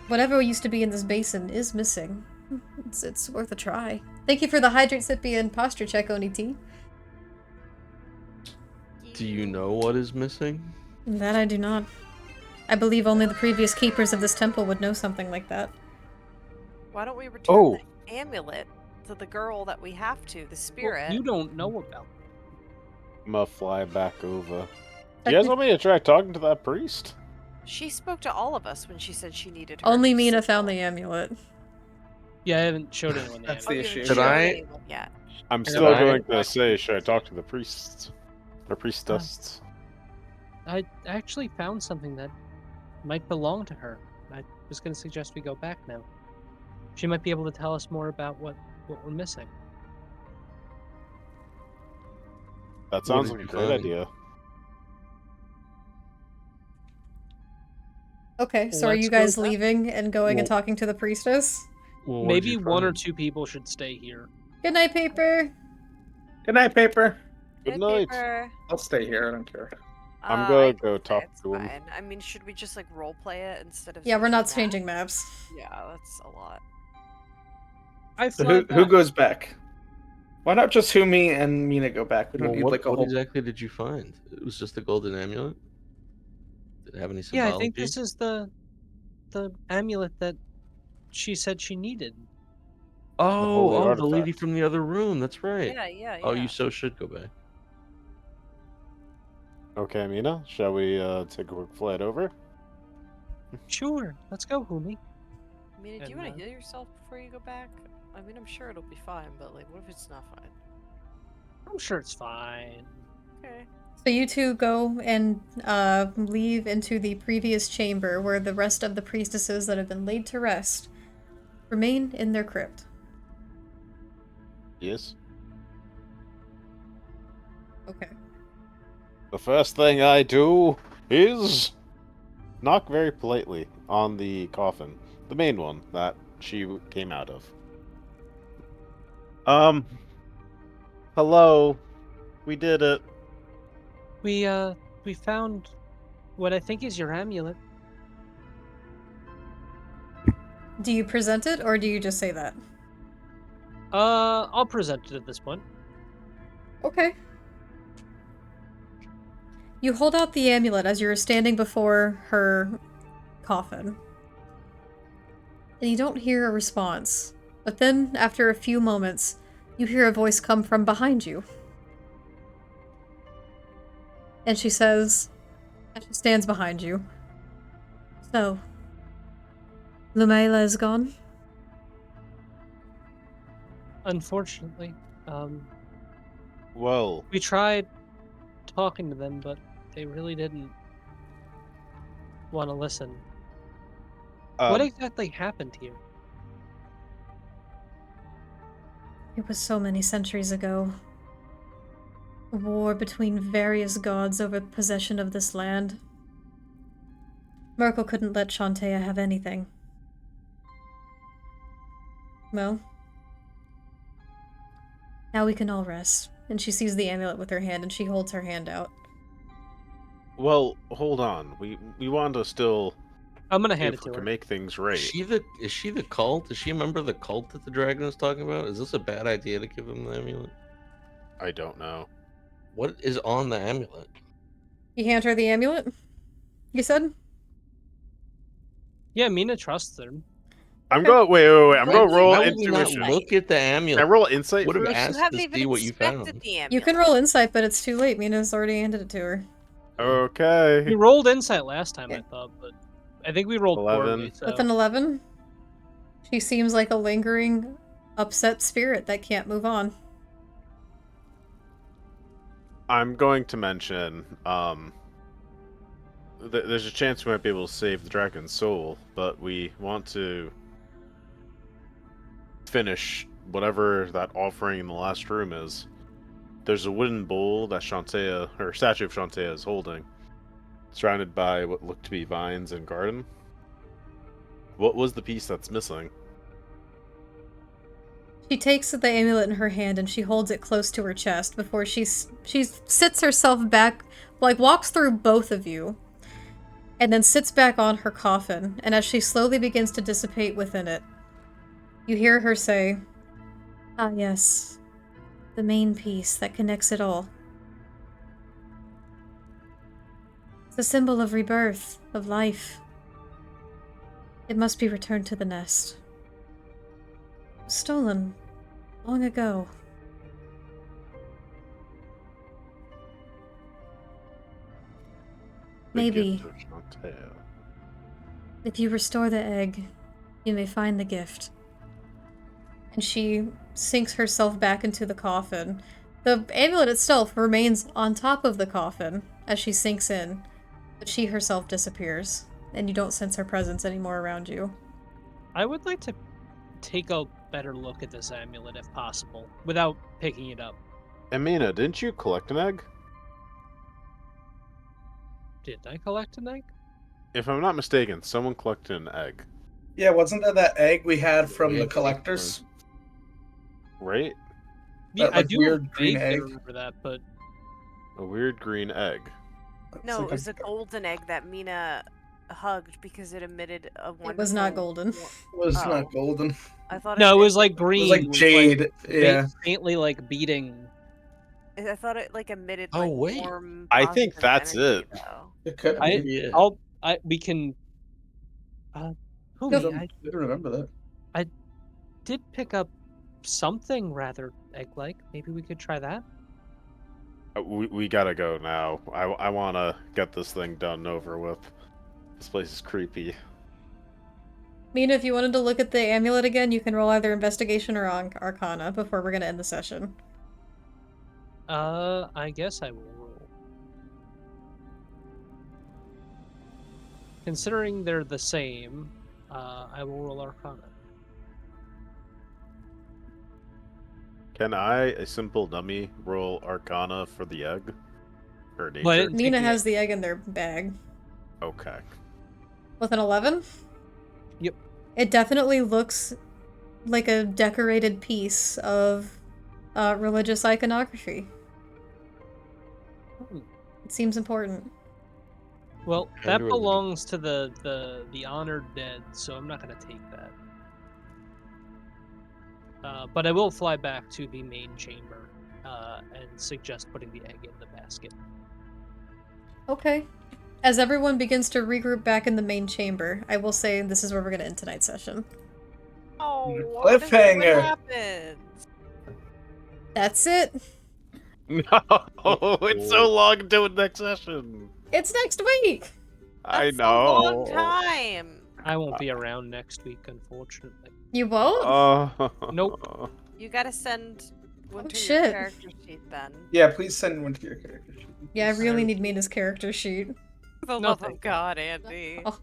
whatever used to be in this basin is missing. It's worth a try." Thank you for the hydrate sippy and posture check, Oni-T.
Do you know what is missing?
That I do not. I believe only the previous keepers of this temple would know something like that.
Why don't we return
Oh.
the amulet to the girl that we have to, the
Well,
spirit?
you don't know about
I'm gonna fly back over. Do you guys want me to try talking to that priest?
She spoke to all of us when she said she needed her.
Only Mina
signal.
found the amulet.
Yeah, I haven't showed anyone the
That's
Oh,
the
you
amulet.
haven't
issue.
Should
showed
I-
anyone yet.
I'm
Can
still
I-
going to say, should I talk to the priests? Or priestess?
I actually found something that might belong to her. I was going to suggest we go back now. She might be able to tell us more about what we're missing.
That sounds
did
like a
you
great
find?
idea.
Okay, so are
Let's
you
go
guys
back.
leaving and going and
Well-
talking to the priestess?
Well, what did
Maybe
you
one or
find?
two people should stay here.
Good night, Paper!
Good night, Paper.
Good
Hey,
night.
Paper.
I'll stay here. I don't care.
I'm
I
gonna
would
go
say
talk
it's
to him.
fine. I mean, should we just like role play it instead of?
Yeah, we're not
switching
changing
maps?
maps.
Yeah, that's a lot.
I
So
fly
who
back.
goes back? Why not just Humi and Mina go back? We don't
Well,
need
what,
like a
what
whole.
exactly did you find? It was just the golden amulet? Did it have any symbology?
Yeah, I think this is the amulet that she said she needed.
Oh,
holy
the lady
artifact.
from the other room. That's right.
Yeah, yeah,
Oh,
yeah.
you so should go back.
Okay, Mina, shall we take a quick flight over?
Sure, let's go, Humi.
Mina, do you
And,
want to heal yourself before you go back? I mean, I'm sure it'll be fine, but like, what if it's not fine?
I'm sure it's fine.
Okay.
So you two go and leave into the previous chamber where the rest of the priestesses that have been laid to rest remain in their crypt.
Yes.
Okay.
The first thing I do is knock very politely on the coffin, the main one that she came out of. Hello. We did it.
We found what I think is your amulet.
Do you present it, or do you just say that?
I'll present it at this point.
Okay. You hold out the amulet as you're standing before her coffin. And you don't hear a response. But then, after a few moments, you hear a voice come from behind you. And she says, as she stands behind you, "So, Lumayla is gone?"
Unfortunately,
Well,
we tried talking to them, but they really didn't want to listen. What exactly happened here?
It was so many centuries ago. A war between various gods over possession of this land. Merkel couldn't let Shantea have anything. Well, now we can all rest. And she sees the amulet with her hand, and she holds her hand out.
well, hold on. We want to still
I'm gonna
see
hand
if
it
we
to
can
her.
make things right.
Is she the cult? Is she a member of the cult that the dragon was talking about? Is this a bad idea to give him the amulet?
I don't know.
What is on the amulet?
You hand her the amulet? You said?
Yeah, Mina trusts them.
I'm
Okay.
going. Wait. I'm
Why
going to roll
Why would we not
intuition.
look at the
Can I
amulet?
roll insight
Would have
first?
You
asked
haven't
to
even
see what you
inspected
found.
the amulet.
You can roll insight, but it's too late. Mina's already handed it to her.
Okay.
We rolled insight last time,
Yeah.
I thought, but I think we rolled
11.
poorly. So.
With an 11, she seems like a lingering, upset spirit that can't move on.
I'm going to mention, there's a chance we might be able to save the dragon's soul, but we want to finish whatever that offering in the last room is. There's a wooden bowl that Shantea, or statue of Shantea, is holding, surrounded by what look to be vines and garden. What was the piece that's missing?
She takes the amulet in her hand and she holds it close to her chest before she sits herself back, like walks through both of you, and then sits back on her coffin. And as she slowly begins to dissipate within it, you hear her say, "Ah, yes, the main piece that connects it all. It's a symbol of rebirth, of life. It must be returned to the nest. It was stolen long ago."
The
Maybe,
gift of Shantea.
if you restore the egg, you may find the gift. And she sinks herself back into the coffin. The amulet itself remains on top of the coffin as she sinks in, but she herself disappears, and you don't sense her presence anymore around you.
I would like to take a better look at this amulet if possible, without picking it up.
Amina, didn't you collect an egg?
Did I collect an egg?
If I'm not mistaken, someone collected an egg,
Yeah, wasn't that egg we had from
Yeah,
the collectors?
right?
Yeah,
That,
I
like,
do
weird green
vaguely
egg?
remember that, but
A weird green egg.
No,
like
it was a golden egg that Mina hugged because it emitted a wonderful...
It was not golden.
It was
Oh.
not golden.
I thought
no, it
did.
was like
It
green.
was like jade. Yeah.
Faintly like beating.
I thought it like emitted
Oh,
like
wait.
warm.
I think
positive
that's
energy,
it.
though.
It could
I-
be.
Yeah.
We can.
I
Oh,
don't,
yeah,
I didn't remember that.
I did pick up something rather egg-like. Maybe we could try that.
We gotta go now. I wanna get this thing done over with. This place is creepy.
Mina, if you wanted to look at the amulet again, you can roll either investigation or arcana before we're gonna end the session.
I guess I will roll. Considering they're the same, I will roll Arcana.
Can I, a simple dummy, roll Arcana for the egg? Or nature?
But
Mina has the egg in their bag.
Okay.
With an 11?
Yep.
It definitely looks like a decorated piece of religious iconography. It seems important.
Well,
Kind
that
of a-
belongs to the honored dead, so I'm not gonna take that. But I will fly back to the main chamber and suggest putting the egg in the basket.
Okay. As everyone begins to regroup back in the main chamber, I will say this is where we're going to end tonight's session.
Oh, what
Cliffhanger.
happens?
That's it.
No, it's so long until next session.
It's next week.
I
That's
know.
a long time.
I won't be around next week, unfortunately.
You won't?
Nope.
You gotta send one to
shit.
your character sheet then.
Yeah, please send one to your character sheet.
Yeah, I really need Mina's character sheet.
For the
No,
love
thank
of God, Andy.
Oh.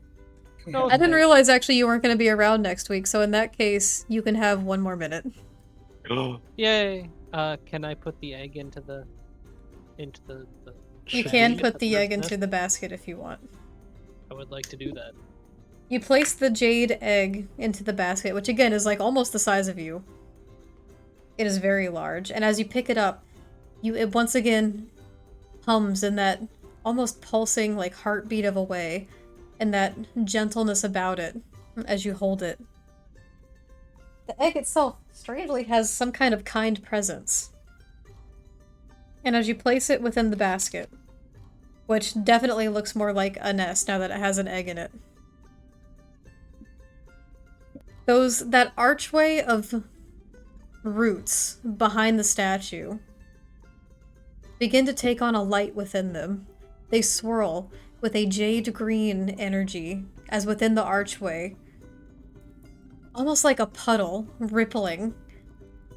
No,
I didn't
thanks.
realize actually you weren't going to be around next week, so in that case, you can have one more minute.
Yay! Can I put the egg into the
You
tray
can
at
put the
bird's
egg into
nest?
the basket if you want.
I would like to do that.
You place the jade egg into the basket, which again is like almost the size of you. It is very large, and as you pick it up, it once again hums in that almost pulsing like heartbeat of a way, and that gentleness about it as you hold it. The egg itself strangely has some kind of kind presence. And as you place it within the basket, which definitely looks more like a nest now that it has an egg in it, that archway of roots behind the statue begin to take on a light within them. They swirl with a jade green energy as within the archway, almost like a puddle rippling,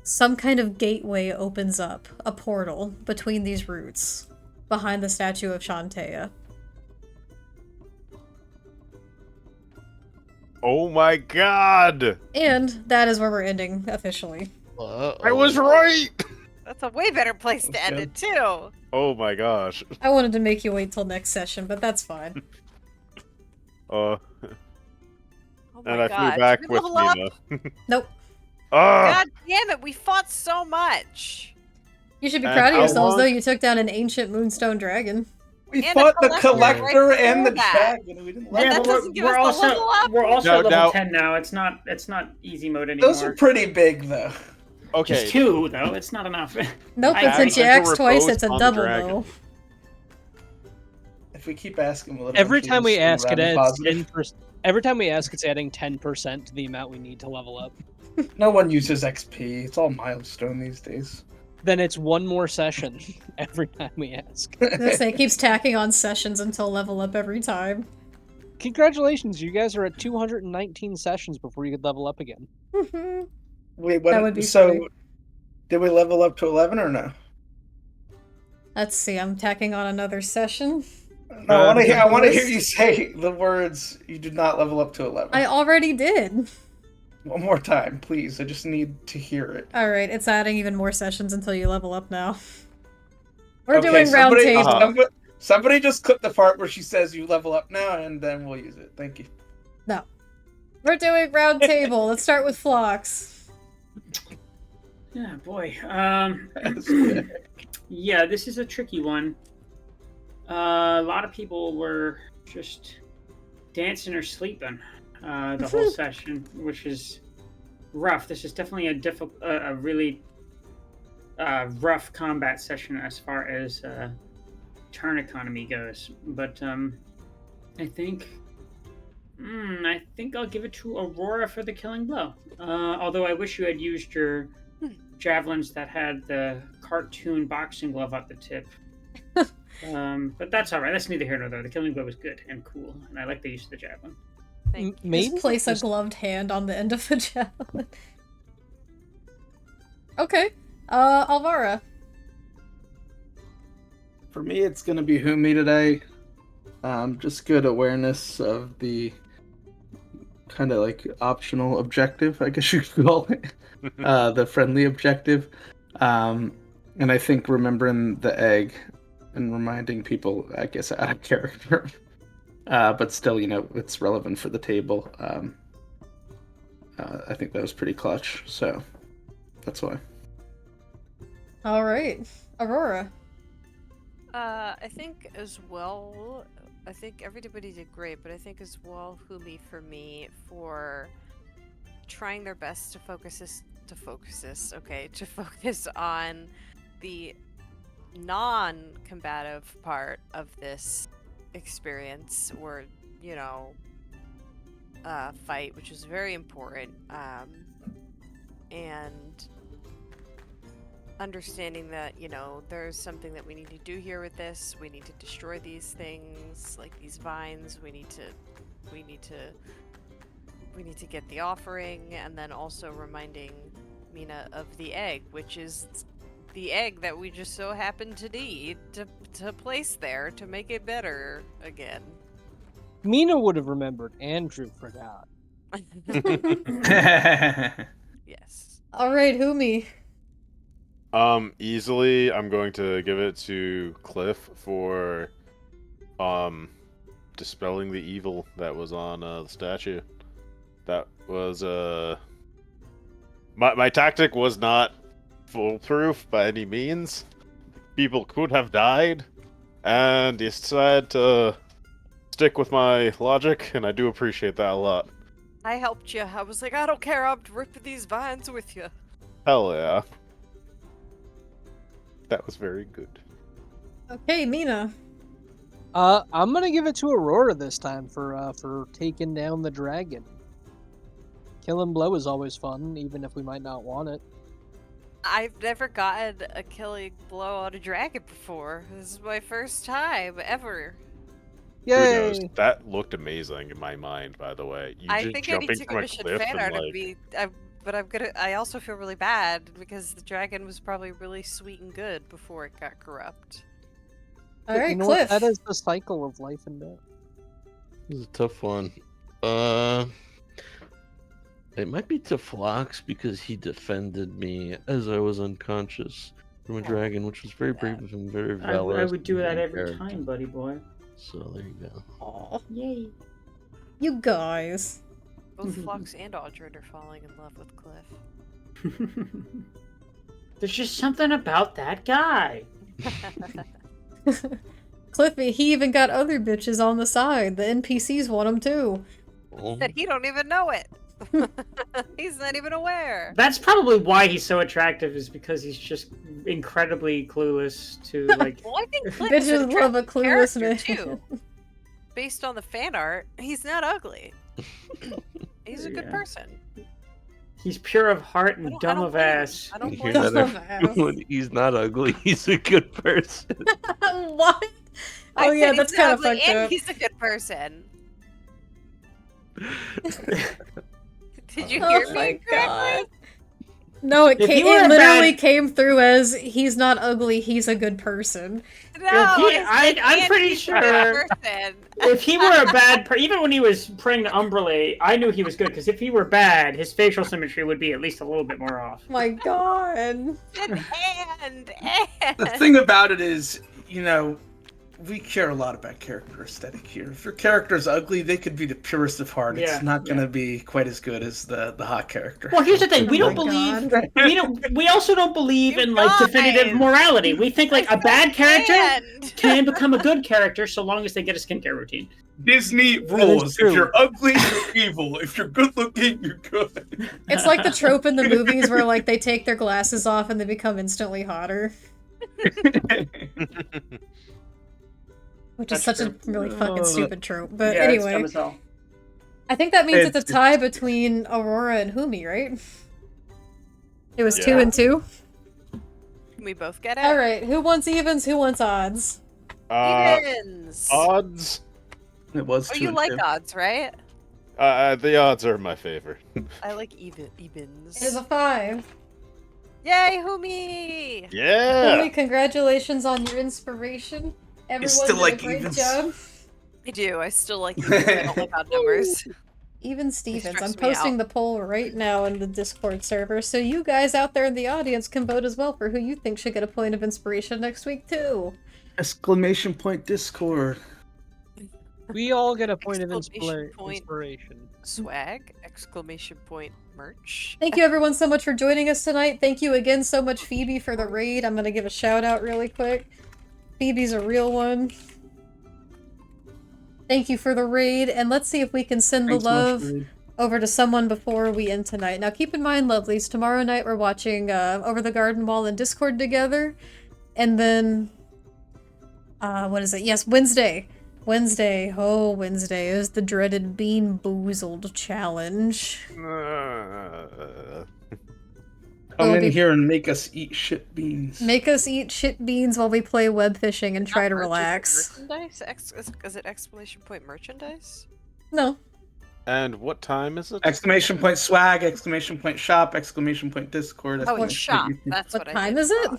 some kind of gateway opens up, a portal between these roots behind the statue of Shantaea.
Oh my god!
And that is where we're ending officially.
I was right!
That's a way better place to end it, too.
Oh my gosh.
I wanted to make you wait till next session, but that's fine.
Oh my
And I
God.
flew back
Did we
with
level up?
Mina.
Nope.
Ah!
God damn it, we fought so much.
You should be
And
proud of
how
yourselves,
long-
though. You took down an ancient moonstone dragon.
We
And
fought
the
the
collector
collector
right
and the
before that.
dragon. We didn't
Well,
Yeah,
that
but
doesn't give
we're
us the
also
level up.
we're also
No,
level
now-
10 now. It's not easy mode anymore.
Those are pretty big, though.
Okay.
Just two though. It's not enough.
Nope,
I
and since you
agree.
axe twice, it's a
On the
double,
dragon.
though.
If we keep asking, will it
Every
eventually
time we
just swing
ask, it
around and
adds
positive?
10%. Every time we ask, it's adding 10% to the amount we need to level up.
No one uses XP. It's all milestone these days.
Then it's one more session every time we ask.
It keeps tacking on sessions until level up every time.
Congratulations, you guys are at 219 sessions before you could level up again.
Wait, what?
That would be
so,
funny.
did we level up to 11 or no?
Let's see, I'm tacking on another session.
No, I want to hear you say the words. You did not level up to 11.
I already did.
One more time, please. I just need to hear it.
Alright, it's adding even more sessions until you level up now. We're
Okay,
doing round
somebody,
table.
somebody just clip the part where she says you level up now, and then we'll use it. Thank you.
No. We're doing round table. Let's start with Phlox.
Yeah, boy. Yeah, this is a tricky one. A lot of people were just dancing or sleeping the whole session, which is rough. This is definitely a really rough combat session as far as turn economy goes. But I think I'll give it to Aurora for the killing blow. Although I wish you had used your javelins that had the cartoon boxing glove at the tip. But that's all right. That's neither here nor there. The killing blow was good and cool, and I like the use of the javelin.
Thank you.
Maybe
Just place a gloved hand on the end of the javelin. Okay. Alvara.
For me, it's going to be Humi today. Just good awareness of the kind of like optional objective, I guess you could call it. The friendly objective. And I think remembering the egg and reminding people, I guess, out of character. But still, it's relevant for the table. I think that was pretty clutch, so that's why.
Alright. Aurora.
I think as well. I think everybody did great, but I think as well, Humi for me for trying their best to focus on the non-combative part of this experience, or fight, which is very important, and understanding that there's something that we need to do here with this. We need to destroy these things, like these vines. We need to get the offering, and then also reminding Mina of the egg, which is the egg that we just so happened to need to place there to make it better again.
Mina would have remembered. Andrew forgot.
Yes.
All right, Humi.
Easily, I'm going to give it to Cliff for, dispelling the evil that was on the statue. That was my tactic was not foolproof by any means. People could have died, and decided to stick with my logic, and I do appreciate that a lot.
I helped you. I was like, I don't care. I'm ripping these vines with you.
Hell yeah. That was very good.
Okay, Mina.
I'm gonna give it to Aurora this time for taking down the dragon. Killing blow is always fun, even if we might not want it.
I've never gotten a killing blow on a dragon before. This is my first time ever.
Yay!
Kudos. That looked amazing in my mind, by the way. You
I
just
think I need
jumping
to
from a
commission
cliff
fan
and
art of
like...
me. But I also feel really bad because the dragon was probably really sweet and good before it got corrupt.
All right,
You know
Cliff.
what? That is the cycle of life and death.
This is a tough one. It might be to Phlox because he defended me as I was unconscious from a dragon, which was very brave of him, very
I
valorous.
would do that every
character.
time, buddy boy.
So there you go.
Aw,
Yay.
you guys.
Both Phlox and Aldrin are falling in love with Cliff.
There's just something about that guy.
Cliffy, he even got other bitches on the side. The NPCs want him too.
That he don't even know it. He's not even aware.
That's probably why he's so attractive, is because he's just incredibly clueless to like.
Well, I think Cliff is an
Bitches love a
attractive
clueless
character,
man.
too. Based on the fan art, he's not ugly. He's a good
Yeah.
person.
He's pure of heart
I
and
don't
dumb of
blame him.
ass.
I don't
You
blame
hear
him.
that, everyone? He's not ugly. He's a good person.
What?
I
Oh yeah,
said
that's
he's not
kind of
ugly
fucked
and
up.
he's a good person. Did you
Oh
hear
my
me
god.
correctly?
No,
If he
it
were a
literally
bad-
came through as he's not ugly, he's a good person.
No,
I'm pretty sure- If he were a bad even when he was praying to Umberley, I knew he was good, because if he were bad, his facial symmetry would be at least a little bit more off.
My god.
And
The thing about it is, we care a lot about character aesthetic here. If your character's ugly, they could be the purest of heart.
Yeah,
It's not going to be quite as good as the hot character.
Well, here's the thing: we
Oh
don't
my
believe we also don't believe
You
in like definitive
guys.
morality. We think like a bad character
And
can become a good character so long as they get a skincare routine.
Disney rules:
true.
if you're ugly, you're evil. If you're good looking, you're good.
It's like the trope in the movies where like they take their glasses off and they become instantly hotter. Which is
That's
such a
true.
really fucking stupid trope. But
Yeah, it's dumb
anyway,
as hell.
I think that means it's a
It's-
tie between Aurora and Humi, right? It was 2
Yeah.
and 2.
Can we both get it?
Alright, who wants evens, who wants odds?
Evens.
Odds?
It was
Oh,
two
you
and
like
two.
odds, right?
The odds are my favorite.
I like evens.
It is a 5.
Yay, Humi!
Yeah!
Humi, congratulations on your inspiration. Everyone
still
did
like
a great
evens?
job.
I do. I still like evens. I don't like odd numbers.
Even Stevens.
stress
I'm
me
posting
out.
the poll right now in the Discord server, so you guys out there in the audience can vote as well for who you think should get a point of inspiration next week too.
Exclamation point Discord.
We all get a point of
Exclamation point.
inspiration.
Swag! Exclamation point merch.
Thank you everyone so much for joining us tonight. Thank you again so much, Phoebe, for the raid. I'm gonna give a shout out really quick. Phoebe's a real one. Thank you for the raid, and let's see if we can send
Thanks
the
so much,
love
Reed.
over to someone before we end tonight. Now keep in mind, lovelies, tomorrow night we're watching Over the Garden Wall in Discord together, and then what is it? Yes, Wednesday. Wednesday is the dreaded Bean Boozled challenge.
Come
It'll
in
be-
here and make us eat shit beans.
Make us eat shit beans while we play web fishing and try to
Not
relax.
Merchandise? Is it exclamation point merchandise?
No.
And what time is it?
Exclamation point swag, exclamation point shop, exclamation point Discord.
Oh, it's
exclamation
shop.
point YouTube.
That's
What
what,
time
I did
is it?
wrong.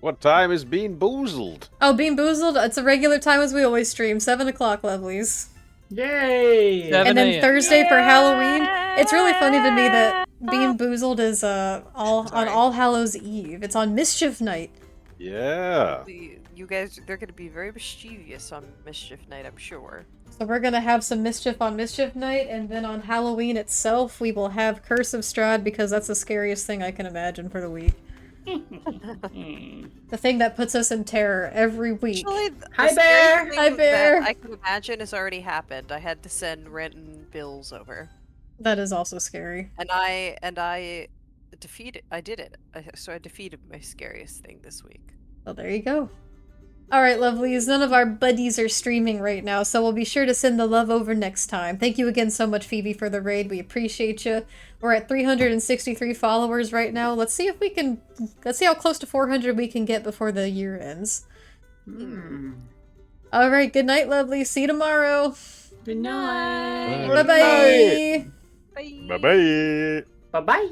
What time is being boozled?
Oh, Bean Boozled? It's a regular time as we always stream. 7 o'clock, lovelies.
Yay!
7
And then
a.m.
Thursday for Halloween. It's really funny to me that Bean Boozled is on
Sorry.
All Hallows Eve. It's on Mischief Night.
Yeah.
You guys, they're going to be very mischievous on Mischief Night, I'm sure.
So we're gonna have some mischief on Mischief Night, and then on Halloween itself, we will have Curse of Strahd, because that's the scariest thing I can imagine for the week. The thing that puts us in terror every week.
Actually,
Hi,
the
Bear!
scary thing
Hi, Bear!
that I can imagine has already happened. I had to send rent and bills over.
That is also scary.
And I defeated, I did it. So I defeated my scariest thing this week.
Well, there you go. Alright, lovelies, none of our buddies are streaming right now, so we'll be sure to send the love over next time. Thank you again so much, Phoebe, for the raid. We appreciate you. We're at 363 followers right now. Let's see how close to 400 we can get before the year ends. Alright, good night, lovelies. See you tomorrow.
Good night.
Bye-bye.
Bye.
Bye bye.
Bye bye.